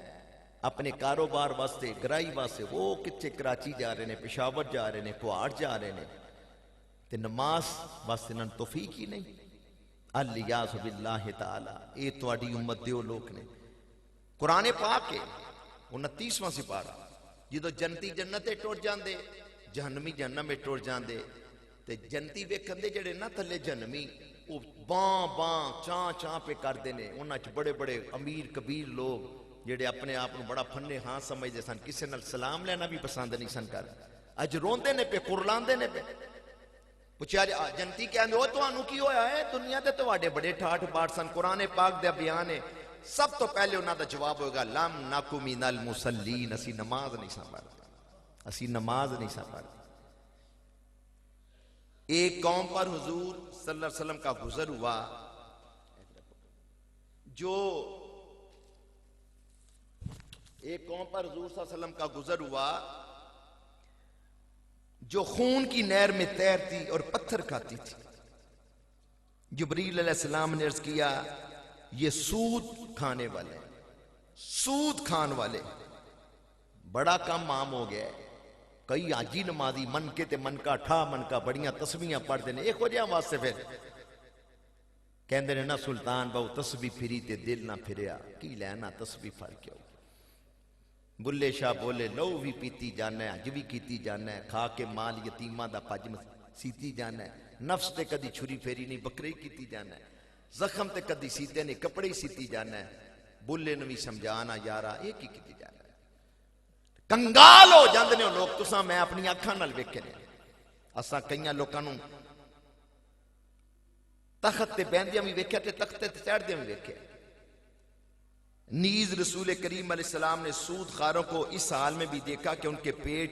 अपने कारोबार वास्ते, गराई वास्ते वो कितने कराची जा रहे हैं, पेशावर जा रहे हैं, कुहाड़ जा रहे हैं, ते नमाज वास्ते इन्हां तौफीक ही नहीं। अलियाज़ बिल्लाह ताला, ये तुहाडी उम्मत दे ओ लोग ने। कुरान पाक है 29वां सिपारा, जो जन्नती जन्नत टुर जाते, जहन्नमी जहन्नम टुर जाते, ते जन्नती वेखन दे जेड़े ना थले जहन्नमी वो बां बां चां चां पे करते हैं। उन्हां च बड़े बड़े अमीर कबीर लोग जेड़े अपने आप को बड़ा फन्ने हाँ समझते सन, किसी नाल सलाम लेना भी पसंद नहीं सन कर, अज रोंदे ने पे, कुरलांदे ने पे। पुछया जन्नती कहंदे ओ तुहानू की होया है, दुनिया ते तुहाडे बड़े ठाठ बाट सन। कुरान पाक दा बयान है, सब तो पहले उन्हां दा जवाब होगा लम नाकु मिनल मुसल्लीन, असी नमाज नहीं सन पढ़दे, असी नमाज नहीं सन पढ़दे। एक कौम पर हुजूर सल्लल्लाहु अलैहि वसल्लम का गुजर हुआ, जो एक कौम पर हुजूर सल्लल्लाहु अलैहि वसल्लम का गुजर हुआ जो खून की नहर में तैरती और पत्थर खाती थी। जिब्रील अलैहिस्सलाम ने अर्ज किया, ये सूद खाने वाले, सूद खान वाले, बड़ा कम आम हो गया है। कई हाजी नमाजी मन के ते मन का ठा मन का बड़ियां तस्वीर पढ़ते हैं, एक वजह वास्ते फिर कहते हैं ना सुल्तान बहु तस्बी फिरी ते दिल ना फिरिया, की लैना तस्बी फड़ के। बुल्ले शाह बोले लहू भी पीती जाना है, अज भी कीती जाना है, खा के माल यतीमा दा पज सीती जाना है, नफ्स ते कदी छुरी फेरी नहीं बकरी कीती जाना है, जख्म ते कदी सीते नहीं कपड़े ही सीती जाना है। बुल्ले ने भी समझाना यारा ये की कीती जाना है। कंगाल हो जाते ने लोग, तुसा मैं अपनी अखां नाल वेखे ने। असा कई लोगों नूं तख्त ते बहंदियां भी वेख्या ते तख्ते ते चढ़दे भी वेख्या। नीज रसूल करीम अलैहिस्सलाम ने सूद खारों को इस हाल में भी देखा कि उनके पेट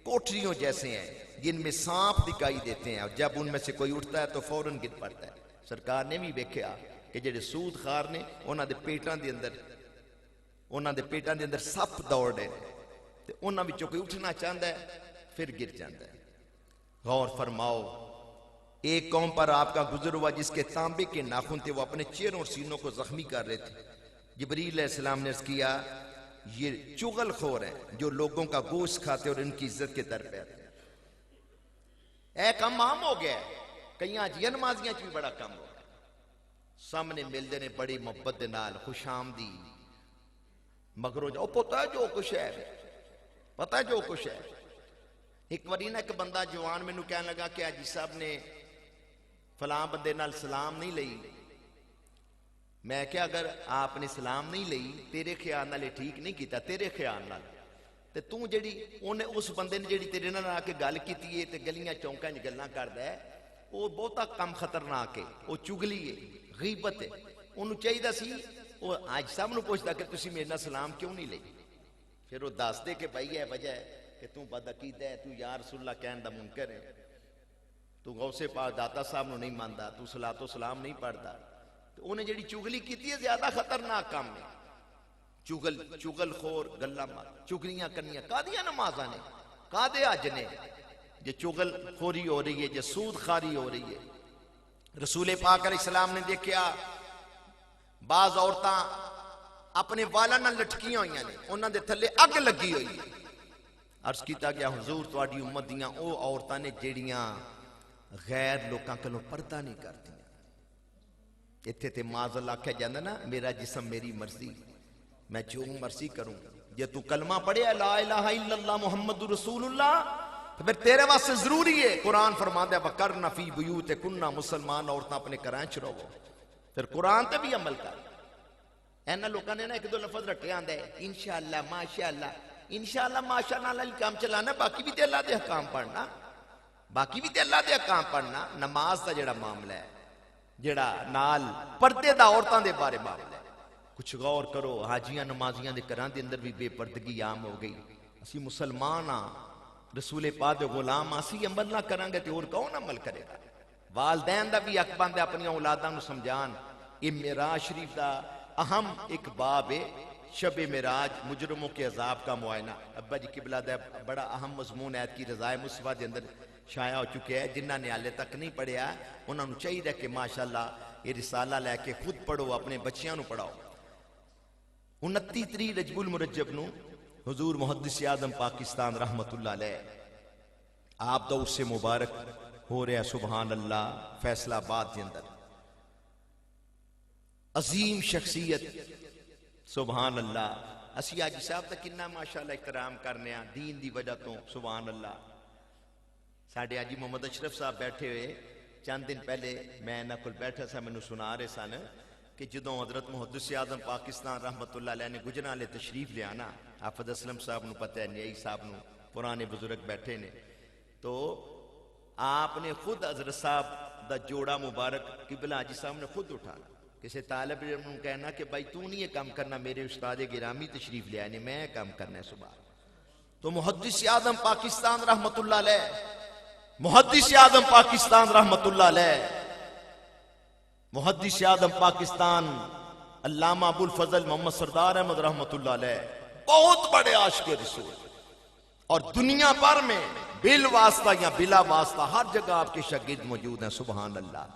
कोठरियों जैसे हैं जिनमें सांप दिखाई देते हैं, और जब उनमें से कोई उठता है तो फौरन गिर पड़ता है। सरकार ने भी देखा कि जेडे सूद खार ने उन्होंने पेटां दे अंदर सप दौड़े, तो उन्होंने विचों कोई उठना चाहता है फिर गिर जाता है। गौर फरमाओ, एक कौम पर आपका गुजर हुआ जिसके तांबे के नाखून थे, वो अपने चेहरों और सीनों को जख्मी कर रहे थे। जिब्रील अलैहिस्सलाम ने अर्ज़ किया, ये चुगलखोर हैं जो लोगों का गोश्त खाते और इनकी इज्जत के दर पे आते हैं। ऐ कम आम हो गया, कई हाजियां नमाजियां च भी बड़ा कम हो गया। सामने मिलते ने बड़ी मुहब्बत दे नाल, खुशामदी, मगरों जाओ पता जो कुछ है, पता जो कुछ है। एक बारी ना एक बंदा जवान मैनू कहने लगा कि हाजी साहब ने फलां बंदे नाल सलाम नहीं लई। मैं क्या अगर आपने सलाम नहीं लई, तेरे ख्याल नाल ठीक नहीं किया, तेरे ख्याल नाल ते तू जेड़ी उन्हें उस बंदे ने जेड़ी तेरे नाल आके गल कीती है ते गलियां चौंकां च गल्लां करदा है, वो बहुता कम खतरनाक है, वो चुगली है, गीबत है। उन्होंने चाहिए सी वो हाजी साहब नूं पुछदा कि तुसीं मेरे नाल सलाम क्यों नहीं लई। फिर वो दस दे कि भाई यह वजह है कि तू बदअकीदा है, तू या रसूलुल्लाह कहने दा मुनकर है, तू गौसे पाक दाता साहब नूं नहीं मानदा, तू सलातो सलाम नहीं पढ़दा। तो उन्हें जी चुगली की है ज्यादा खतरनाक काम है। चुगल खोर गल्ला चुगलियां करनियां कादियां नमाजा ने कादे अज ने जे चुगल खोरी हो रही है, जे सूद खारी हो रही है। रसूल पाक अलैहिस्सलाम ने देखा बाज औरतां अपने वालां नाल लटकियां होईयां ने, उन्हां दे थल्ले अग लगी हुई है। अर्ज किया गया हुजूर तुहाडी उम्मत दियां ओ औरतां ने जेड़ियां गैर लोकां कोलों पर्दा नहीं करदियां। इत्थे ते माज़ल आख्या जांदा ना, मेरा जिस्म मेरी मर्जी, मैं जो मर्जी करूं। जे तू कलमा पढ़िया ला इलाहा इल्लल्लाह मुहम्मदुर रसूलुल्लाह तो फिर तेरे वास्ते जरूरी है, कुरान फरमांदा है वकरना फी बुयूतिकुन्ना, मुसलमान औरतां अपने घरां च रहो। फिर कुरान ते भी अमल कर। इन्हां लोकां ने ना एक दो लफज रटे आंदा है इंशाअल्लाह माशाअल्लाह, इंशाअल्लाह माशाअल्लाह नाल काम चलाना, बाकी भी ते अल्लाह दे हकाम पढ़ना, बाकी भी ते अल्लाह दे हकाम पढ़ना। नमाज दा जेड़ा मामला है, जेड़ा नाल पर्दे दा औरतां दे बारे मामला है, कुछ गौर करो। हाजियां नमाजियां दे घरां दे अंदर भी बेपर्दगी आम हो गई। असी मुसलमान हाँ, रसूले पाक दे गुलाम, असी अमल ना करांगे तो और कौन अमल करेगा। वालदैन दा भी हक बनदा अपनी औलादां नूं समझान। ये मेराज शरीफ दा अहम एक बाब है, शब मेराज मुजरमों के अजाब का मुआयना। अब्बा जी किबला दा बड़ा अहम मजमून है कि रज़ाए मुस्तफा दे अंदर शाया हो चुके हैं। जिन्हां ने हाले तक नहीं पढ़िया उन्होंने चाहिए कि माशाअल्लाह ये रिसाला लैके खुद पढ़ो, अपने बच्चियां नूं पढ़ाओ। 29 रजबुल मुरज्जब नूं हुजूर मुहद्दिस आज़म पाकिस्तान रहमतुल्लाह अलैह आप दा उससे मुबारक हो रहा सुभान अल्लाह फैसलाबाद के अंदर। अजीम शख्सियत सुभान अल्लाह। असी हाजी साहब का किन्ना माशाअल्लाह इहतराम करने दीन दी वजह तो सुभान अल्लाह। साडे हाजी मोहम्मद अशरफ साहब बैठे हुए चंद दिन पहले मैं इन्हां कोल बैठा सा, मैनू सुना रहे सन कि जदों हजरत मुहद्दिस आज़म पाकिस्तान रहमतुल्लाह अलैह ने गुजरां तशरीफ लिया ना, हाफिज असलम साहब नूं पता है, न्याई साहब नूं, पुराने बुजुर्ग बैठे ने, तो आपने खुद हजरत साहब दा जोड़ा मुबारक किबला हाजी साहब ने खुद उठाना। किसी तालिब इल्म नूं कहना कि भाई तू नहीं ये काम करना, मेरे उस्ताद गिरामी तशरीफ लिया ने, मैं काम करना है सुबह। तो मुहद्दिस आज़म पाकिस्तान रहमतुल्लाह अलैह, मुहद्दिस आज़म पाकिस्तान रहमतुल्लाह अलैह, मुहद्दिस आज़म पाकिस्तान अल्लामा अबुल फजल मोहम्मद सरदार अहमद रहमतुल्लाह अलैह बहुत बड़े आशिक़ रसूल, और दुनिया भर में बिल वास्ता या बिला वास्ता हर जगह आपके शागिर्द मौजूद हैं। सुभान अल्लाह।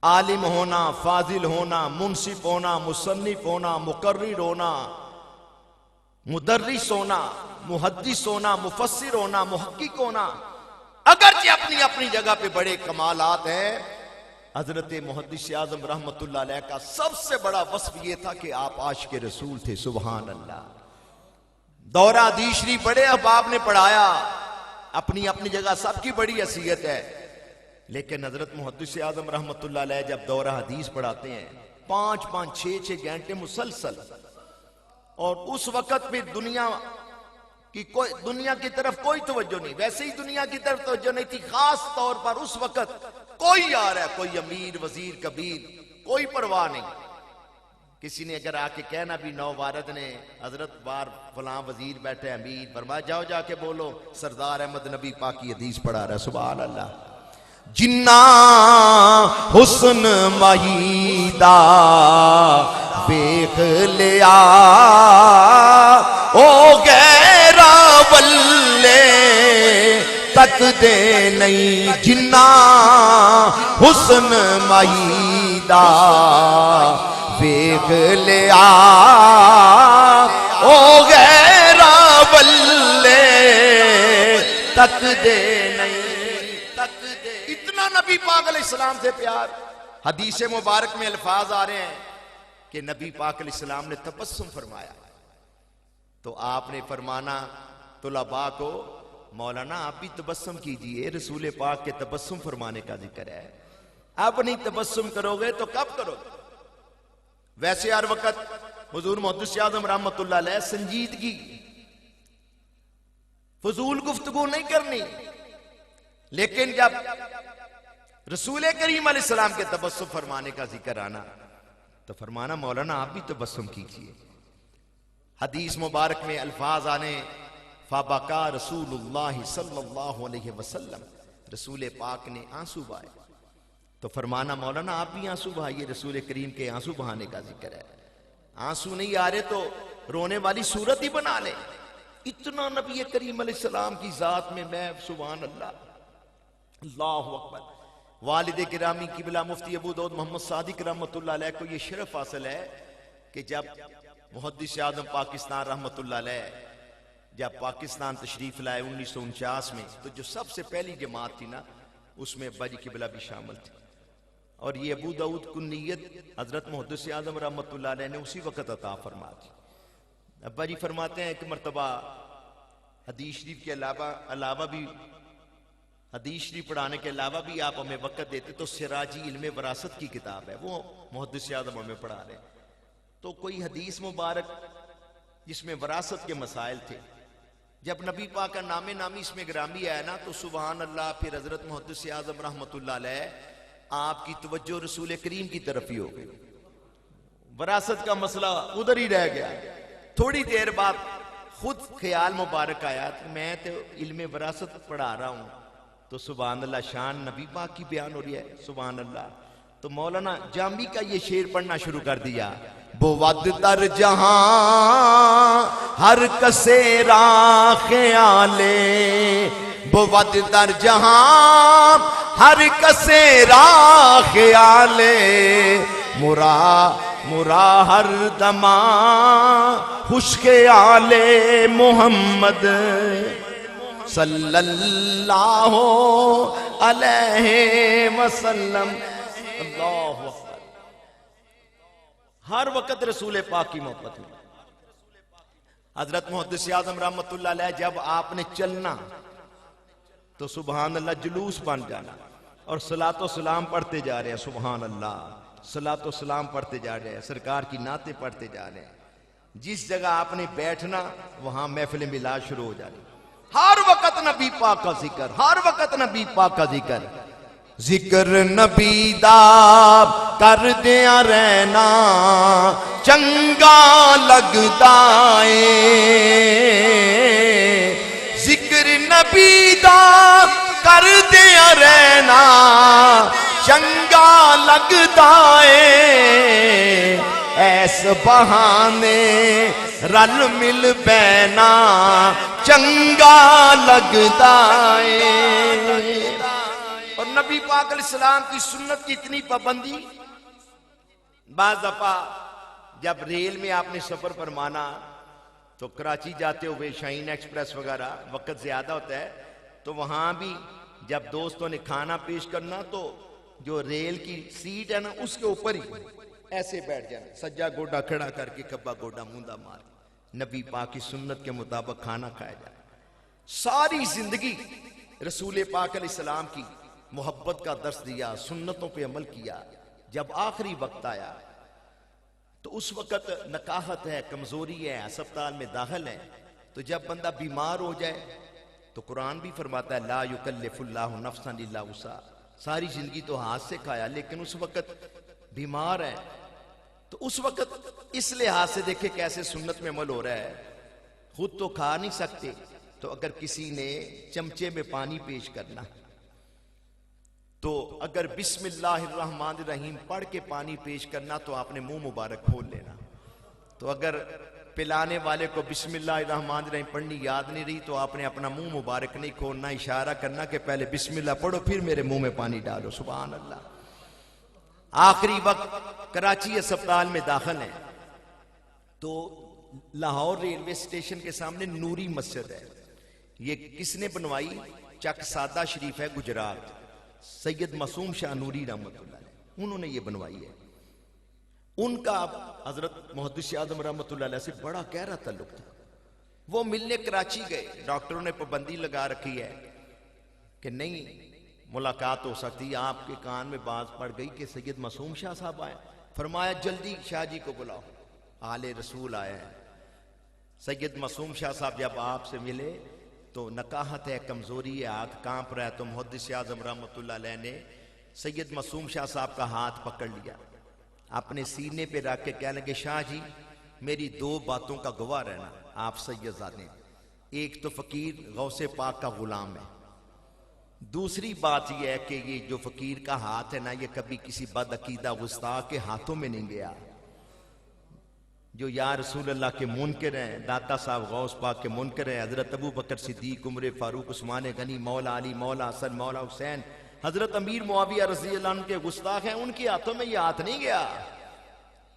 आलिम होना, फाजिल होना, मुंसिफ होना, मुसन्निफ होना, मुकर्रिर होना, मुदर्रिस होना, मुहद्दिस होना, मुफस्सिर होना, मुहक्किक होना, अगरचे अपनी अपनी जगह पे बड़े कमालात हैं। हजरत मुहद्दिस आज़म रहमतुल्लाह अलैह का सबसे बड़ा वस्फ ये था कि आप आशिक़ रसूल थे। सुभान अल्लाह। दौरा हदीस शरीफ पढ़े अहबाब ने पढ़ाया, अपनी अपनी जगह सबकी बड़ी हैसियत है, लेकिन हजरत मुहद्दिस आज़म रहमतुल्लाह अलैह जब दौरा हदीस पढ़ाते हैं 5-5, 6-6 घंटे मुसलसल, और उस वक्त भी दुनिया की तरफ कोई तवज्जो नहीं, वैसे ही दुनिया की तरफ तवज्जो नहीं थी, खास तौर पर उस वक्त कोई आ रहा है, कोई अमीर वजीर कबीर, कोई परवाह नहीं। किसी ने अगर आके कहना भी नौवारद ने हजरत बार फलां वजीर बैठे अमीर, फरमाया जाओ जाके बोलो सरदार अहमद नबी पाक की हदीस पढ़ा रहा है। सुभान अल्लाह। जिन्ना हुस्न माहीदा वेख लिया ओ गैरा बल्ले तक दे नहीं, जिन्ना हुस्न माहीदा वेख लिया ओ गैरा बल्ले तक दे नहीं, तक दे। इतना नबी पाक अलैहिस्सलाम से प्यार। हदीस मुबारक में अल्फाज आ रहे हैं कि नबी पाक अलैहिस्सलाम ने तबस्सुम फरमाया, तो आपने फरमाना तुलबा को मौलाना आप भी तबस्सुम कीजिए, रसूल पाक के तबस्सुम फरमाने का जिक्र है। अब नहीं तबस्सुम करोगे तो कब करोगे। वैसे हर वक्त हुजूर मुहद्दिस आज़म रहमतुल्लाह अलैह संजीदगी, फजूल गुफ्तगू नहीं करनी, लेकिन जब रसूल करीम अलैहिस्सलाम के तबस्सुम फरमाने का जिक्र आना तो फरमाना मौलाना आप भी तबस्सुम कीजिए। हदीस मुबारक में अल्फाज आने फ़बका रसूलुल्लाह सल्लल्लाहु अलैहि वसल्लम, रसूल पाक ने आंसू बहाए, तो फरमाना मौलाना आप भी आंसू बहाइए, रसूल करीम के आंसू बहाने का जिक्र है। आंसू नहीं आ रहे तो रोने वाली सूरत ही बना ले। इतना नबी करीम अलैहिस्सलाम की जात में मैं, सुभान अल्लाह, अल्लाहु अकबर। वालिद गिरामी किबला मुफ्ती अबू दाऊद मोहम्मद सादिक रहमतुल्लाह अलैह को यह शरफ हासिल है कि जब मुहद्दिस आज़म पाकिस्तान रहमतुल्लाह अलैह जब पाकिस्तान तशरीफ लाए 1949 में, तो जो सबसे पहली जमात थी ना, उसमें अब्बा जी किबला भी शामिल थे। और ये अबू दाऊद कुन्नियत हजरत मुहद्दिस आज़म रहमतुल्लाह अलैह ने उसी वक्त अता फरमा दी। अब्बा जी फरमाते हैं कि मर्तबा हदीस शरीफ के अलावा भी, हदीस शरीफ पढ़ाने के अलावा भी आप हमें वक्त देते तो सिराजी इल्म वरासत की किताब है, वो मुहद्दिस आज़म हमें पढ़ा रहे। तो कोई हदीस मुबारक जिसमें वरासत के मसाइल थे, जब नबी पाक का नामे नामी इसमें ग्रामी आया ना, तो सुभान अल्लाह, फिर हजरत मुहद्दिस आज़म रहमतुल्लाह अलैह आपकी तवज्जो रसूल करीम की तरफ ही हो गई। वरासत का मसला उधर ही रह गया। थोड़ी देर बाद खुद ख्याल मुबारक आया कि मैं तो इल्म वरासत पढ़ा रहा हूं, तो सुभान अल्लाह, शान नबी पाक की बयान हो रही है, सुभान अल्लाह। तो मौलाना जामी का ये शेर पढ़ना शुरू कर दिया, बुवद दर जहां हर कसे ख्याले, बुवद दर जहां हर कसे ख्याले, मुरा मुरा हर दमा खुशके आले मोहम्मद सल्लल्लाहु अलैहि वसल्लम। अल्लाहु अकबर। हर वक्त रसूल पाक की मोहब्बत में। हजरत मुहद्दिस आज़म रहमतुल्लाह अलैह जब आपने चलना तो सुभान अल्लाह जुलूस बन जाना, और सलातो सलाम पढ़ते जा रहे हैं, सुभान अल्लाह, सलातो सलाम पढ़ते जा रहे हैं, सरकार की नाते पढ़ते जा रहे हैं। जिस जगह आपने बैठना वहां महफिल मिलाद शुरू हो जानी। हर वक्त नबी पाक का जिक्र, हर वक्त नबी पाक का जिक्र, जिक्र नबी दा कर दिया रहना चंगा लगदा है, जिक्र नबी दा कर दिया रहना चंगा लगदा है, ऐस बहाने रल मिल बैना चंगा लगदा है। और नबी पाक अलैहिस्सलाम की सुन्नत की इतनी पाबंदी, बाज़ दफा जब रेल में आपने सफर फरमाना तो कराची जाते हुए शाहीन एक्सप्रेस वगैरह वक्त ज्यादा होता है, तो वहां भी जब दोस्तों ने खाना पेश करना तो जो रेल की सीट है ना, उसके ऊपर ही ऐसे बैठ जाना, सज्जा गोडा खड़ा करके खब्बा गोडा मूंदा मार, नबी पाक की सुन्नत के मुताबिक खाना खाया जाए। सारी जिंदगी रसूल पाक अलैहिस्सलाम की मोहब्बत का दर्स दिया, सुन्नतों पे अमल किया। जब आखिरी वक्त आया तो उस वक्त नकाहत है, कमजोरी है, अस्पताल में दाखिल है, तो जब बंदा बीमार हो जाए तो कुरान भी फरमाता है ला युकल्लिफुल्लाहु नफ्सन इल्ला वुसअहा। सारी जिंदगी तो हाथ से खाया, लेकिन उस वक्त बीमार है, तो उस वक्त इस लिहाज से देखे कैसे सुन्नत में अमल हो रहा है। खुद तो खा नहीं सकते, तो अगर किसी ने चमचे में पानी पेश करना, तो अगर बिस्मिल्लाहिर्रहमानिर्रहीम पढ़ के पानी पेश करना तो आपने मुंह मुबारक खोल लेना। तो अगर पिलाने वाले को बिस्मिल्लाहिर्रहमानिर्रहीम पढ़नी याद नहीं रही तो आपने अपना मुंह मुबारक नहीं खोलना, इशारा करना कि पहले बिस्मिल्लाह पढ़ो फिर मेरे मुंह में पानी डालो। सुभान अल्लाह। आखिरी वक्त कराची अस्पताल में दाखिल है, तो लाहौर रेलवे स्टेशन के सामने नूरी मस्जिद है। ये किसने बनवाई? चक सादा शरीफ है, गुजरात, सैयद मासूम शाह नूरी रहमतुल्लाह अलैह, उन्होंने ये बनवाई है। उनका हजरत मुहद्दिस आज़म रहमतुल्लाह अलैह से बड़ा गहरा ताल्लुक था। वो मिलने कराची गए, डॉक्टरों ने पाबंदी लगा रखी है कि नहीं मुलाकात हो सकती। आपके कान में बात पड़ गई कि सैयद मासूम शाह साहब आए, फरमाया जल्दी शाह जी को बुलाओ, आले रसूल आए हैं। सैयद मासूम शाह साहब जब आपसे मिले तो नकाहत है, कमजोरी है, हाथ कांप रहा है, तो मुहद्दिस आज़म रहमतुल्लाह अलैह ने सैयद मासूम शाह साहब का हाथ पकड़ लिया, अपने सीने पे रख के कहने लगे शाह जी मेरी दो बातों का गवाह रहना, आप सैयदजादे, एक तो फकीर गौसे पाक का गुलाम है, दूसरी बात यह है कि ये जो फकीर का हाथ है ना, ये कभी किसी बदअकीदा गुस्ताख के हाथों में नहीं गया। जो या रसूल अल्लाह के मुनकर हैं, दाता साहब गौस पाक के मुनकर हैं, हजरत अबू बकर सिद्दीक, उमर फारूक, उस्मान गनी, मौला अली, मौला हसन, मौला हुसैन, हजरत अमीर मुआविया रज़ी अल्लाह अन्हु के गुस्ताख हैं, उनके हाथों में ये हाथ नहीं गया।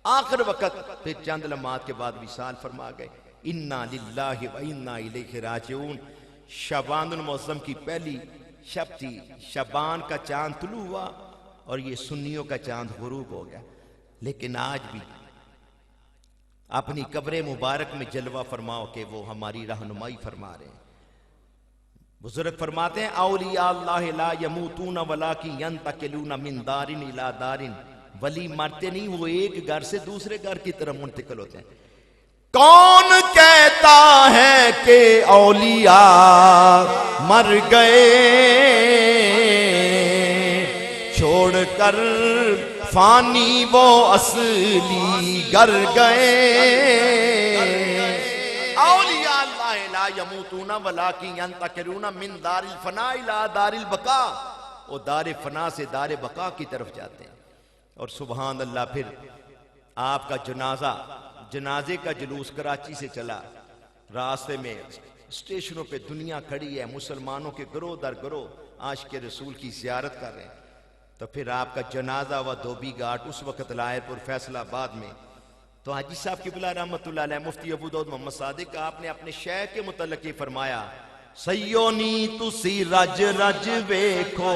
आखिर वक्त फिर चंद लम्हात के बाद विसाल फरमा गए। इन्ना लिल्लाहि व इन्ना इलैहि राजिऊन। शबानुल मुअज़्ज़म की पहली शब थी, शबान का चांद तुलू हुआ और ये सुन्नियों का चांद गुरूब हो गया। लेकिन आज भी अपनी कब्र मुबारक में जलवा फरमाओ कि वो हमारी रहनुमाई फरमा रहे हैं। बुजुर्ग फरमाते हैं औलिया अल्लाह ला यमूतून वलाकिन यंतकिलून मिन दारिन इला दारिन। वली मरते नहीं, वो एक घर से दूसरे घर की तरफ मुंतकिल होते हैं। कौन कहता है कि औलिया मर गए, छोड़कर फानी वो असली घर गए। औलिया अल्लाह ला यमूतून वलाकिन यंतकिलून मिन दारिल फना इला दारिल बका। वो दार फना से दार बका की तरफ जाते हैं। और सुभान अल्लाह, फिर आपका जनाजे का जुलूस कराची से चला। रास्ते में स्टेशनों पे दुनिया खड़ी है, मुसलमानों के गरोह दर गरोह आशिक़ रसूल की ज़ियारत कर रहे हैं। तो फिर आपका जनाजा व धोबी घाट उस वक्त लायरपुर फैसलाबाद में। तो हाजी साहब क़िबला रहमतुल्लाह अलैह मुफ्ती अबू दाऊद मोहम्मद सादिक आपने अपने शेख के मुतल्लिक़ ये फरमाया, सैयोनी तुसी रज रज वेखो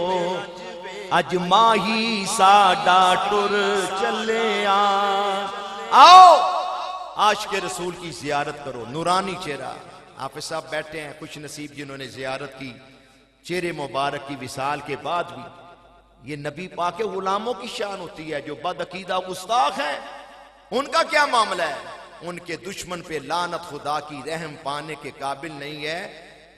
अज माही साडा टुर चले आओ आशिक़ रसूल की जियारत करो। नूरानी चेहरा हाफ़िज़ साहब बैठे हैं, कुछ नसीब जिन्होंने जियारत की। चेहरे मुबारक की विसाल के बाद भी ये नबी पाक के गुलामों की शान होती है। जो बदअकीदा गुस्ताख हैं उनका क्या मामला है? उनके दुश्मन पे लानत खुदा की रहम पाने के काबिल नहीं है।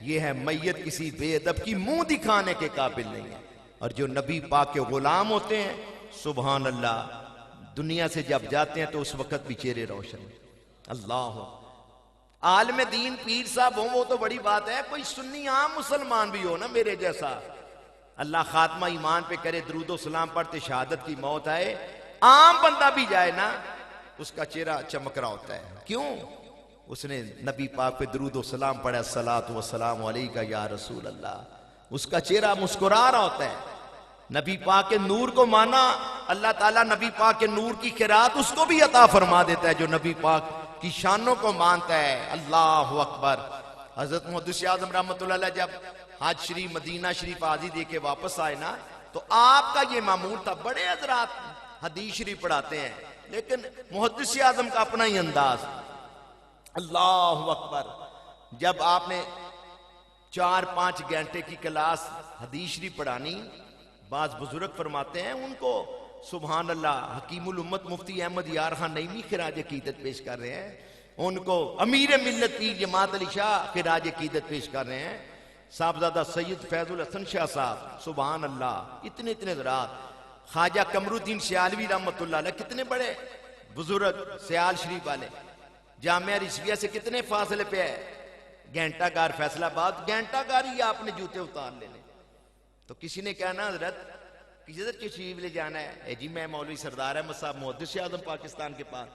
ये है मैयत किसी बेअदब की मुंह दिखाने के काबिल नहीं है। और जो नबी पाक के गुलाम होते हैं, सुभान अल्लाह, दुनिया से जब जाते हैं तो उस वक्त भी चेहरे रोशन। अल्लाह आलम दीन पीर साहब हो वो तो बड़ी बात है, कोई सुन्नी आम मुसलमान भी हो ना मेरे जैसा, अल्लाह खात्मा ईमान पे करे, दरूदो सलाम पढ़ते शहादत की मौत आए, आम बंदा भी जाए ना उसका चेहरा चमक रहा होता है। क्यों? उसने नबी पाक पे दरूदो सलाम पढ़ा, सलातु व सलाम अलैका या रसूल अल्लाह। उसका चेहरा मुस्कुरा रहा होता है। नबी पाक के नूर को माना, अल्लाह ताला नबी पाक के नूर की खिरात उसको भी अता फरमा देता है जो नबी पाक की शानों को मानता है। अल्लाह अकबर। हजरत मुहद्दिस आज़म रहमतुल्लाह अलैह जब हज शरीफ मदीना शरीफ हाजी दे के वापस आए ना, तो आपका ये मामूल था। बड़े हजरात हदीस शरीफ पढ़ाते हैं, लेकिन मुहद्दिस आज़म का अपना ही अंदाज। अल्लाह अकबर। जब आपने 4-5 घंटे की क्लास हदीस शरीफ पढ़ानी, बाज बुजुर्ग फरमाते हैं उनको सुभान अल्लाह हकीमुल उम्मत मुफ्ती अहमद यार खान नईमी खिराज अकीदत पेश कर रहे हैं, उनको अमीर मिल्लत पीर जमात अली शाह खिराज अकीदत पेश कर रहे हैं, साहबजादा सैयद फैजुल हसन शाह साहब, सुभान अल्लाह, इतने इतने रात, ख्वाजा कमरुद्दीन सियालवी रहमतुल्लाह अलैह, कितने बड़े बुजुर्ग सियाल शरीफ वाले, जामिया रिजविया से कितने फासले पे है, घंटागार फैसलाबाद, घंटागार ही आपने जूते उतार लेने। तो किसी ने कहना हजरत किधर तशरीफ ले जाना है? जी मैं मौलवी सरदार अहमद साहब मुहद्दिस आज़म पाकिस्तान के पास।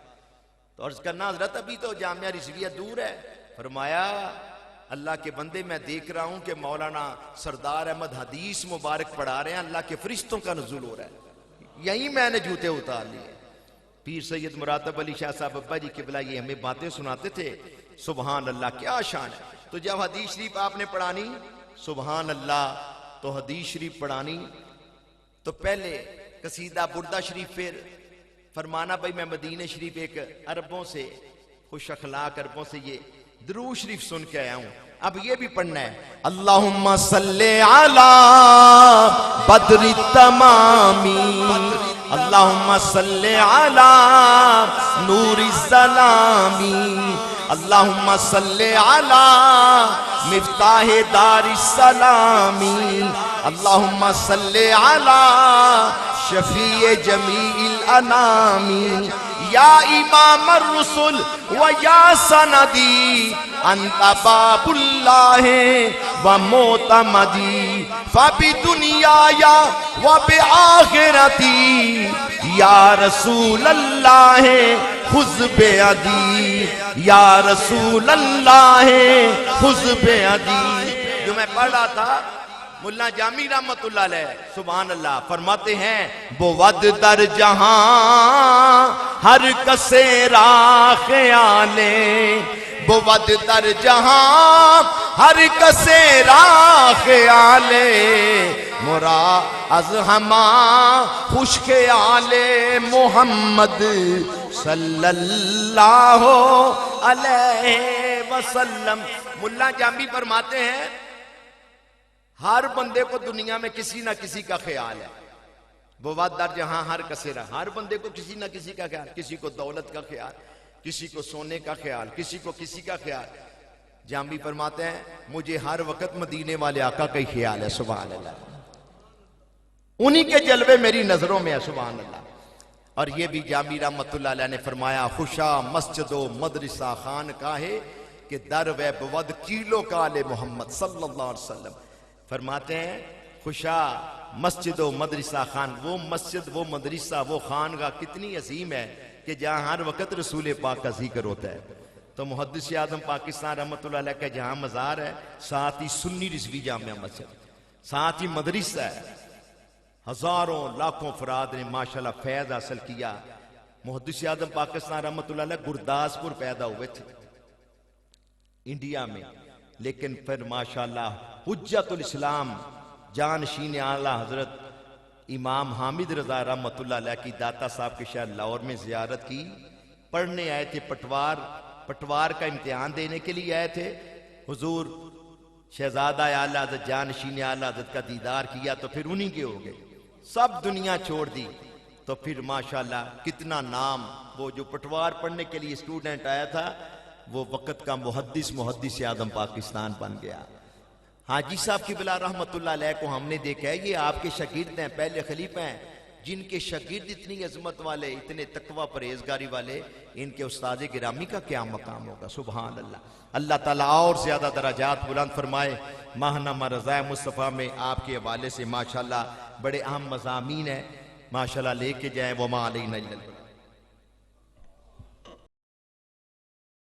तो अर्ज करना हजरत अभी तो जामिया रिजविया दूर है। फरमाया अल्लाह के बंदे मैं देख रहा हूं कि मौलाना सरदार अहमद हदीस मुबारक पढ़ा रहे हैं, अल्लाह के फरिश्तों का नुज़ूल हो रहा है, यही मैंने जूते उतार लिए। पीर सैयद मुरातब अली शाह साहब अब्बा जी क़िबला ये हमें बातें सुनाते थे। सुभान अल्लाह, क्या शान है। तो जब हदीस शरीफ आपने पढ़ानी, सुभान अल्लाह, तो हदीस शरीफ पढ़ानी तो पहले कसीदा बुर्दा शरीफ, फिर फरमाना भाई मैं मदीने शरीफ एक अरबों से खुश अखलाक अरबों से ये दुरूद शरीफ सुन के आया हूं, अब ये भी पढ़ना है। अल्लाहुम्मा सल्ले अला बद्री तमामी, अल्लाहुम्मा सल्ले अला नूरि ज़लामी, अल्लाहुम्मा सल्ले अला मिफ्ताहे दारिस सलामी, अल्लाहुम्मा सल्ले अला शफीए जमीइल अनामी, या इमाम रुसुल व या सनदी अंता बाबुल्लाहे व मोतमदी फबी दुनियाया व बे आखिरती या रसूल अल्लाह हुज़्ब अजीब या रसूल अल्लाह हुज़्ब अजीब। जो मैं पढ़ रहा था मुल्ला जामी रहमतुल्लाह अलैह सुभान अल्लाह फरमाते हैं, वो वद दर जहां हर कसे राख आले, वो वद दर जहां हर कसे राख आले, मुरा अज हमा खुश आले मोहम्मद सल्लल्लाहु अलैहि वसल्लम। मुल्ला जामी फरमाते हैं हर बंदे को दुनिया में किसी ना किसी का ख्याल है। वो वादर जहां हर कसेरा, हर बंदे को किसी ना किसी का ख्याल, किसी को दौलत का ख्याल, किसी को सोने का ख्याल, किसी को किसी का ख्याल। जामी फरमाते हैं मुझे हर वक्त मदीने वाले आका का ही ख्याल है, सुभान अल्लाह। उन्हीं के जलवे मेरी नजरों में है, सुभान अल्लाह। और ये भी जामी रहमतुल्लाह अलैह ने फरमाया, खुशा मस्जिदो मदरसा खान का है कि दर व बवद कीलो का आले मोहम्मद सल्लल्लाहु अलैहि वसल्लम। फरमाते हैं खुशा मस्जिद व मदरसा खान, वो मस्जिद वो मदरसा वो खानगा कितनी अजीम है कि जहाँ हर वक्त रसूल पाक का जिक्र होता है। तो मुहद्दिस आज़म पाकिस्तान रहमतुल्लाह अलैह का जहाँ मज़ार है, साथ ही सुन्नी रिजवी जामिया मस्जिद, साथ ही मदरसा है। हजारों लाखों अफराद ने माशाल्लाह फैज़ हासिल किया। मुहद्दिस आज़म पाकिस्तान रहमतुल्लाह अलैह गुरदासपुर पैदा हुए थे इंडिया में, लेकिन फिर माशाल्लाह हुज्जतुल इस्लाम जानशीन आला हजरत इमाम हामिद रजा रहमतुल्लाह अलैह की दाता साहब के शहर लाहौर में जियारत की। पढ़ने आए थे, पटवार का इम्तिहान देने के लिए आए थे। हुजूर शहजादा आला हजरत जानशीन आला हजरत का दीदार किया तो फिर उन्हीं के हो गए, सब दुनिया छोड़ दी। तो फिर माशाल्लाह कितना नाम, वो जो पटवार पढ़ने के लिए स्टूडेंट आया था वो वक़्त का मुहद्दिस आज़म पाकिस्तान बन गया। हाजी साहब क़िबला रहमतुल्लाह अलैह को हमने देखा है, ये आपके शागिर्द हैं, पहले खलीफा हैं, जिनके शागिर्द इतनी अजमत वाले, इतने तकवा परहेजगारी वाले, इनके उस्ताद गिरामी का क्या मकाम होगा, सुभान अल्लाह। अल्लाह ताला और ज्यादा दराजात बुलंद फरमाए। माहनामा रज़ाए मुस्तफ़ा में आपके हवाले से माशाल्लाह बड़े अहम मज़ामीन है, माशाल्लाह लेके जाए। वमा अलैना इल्लल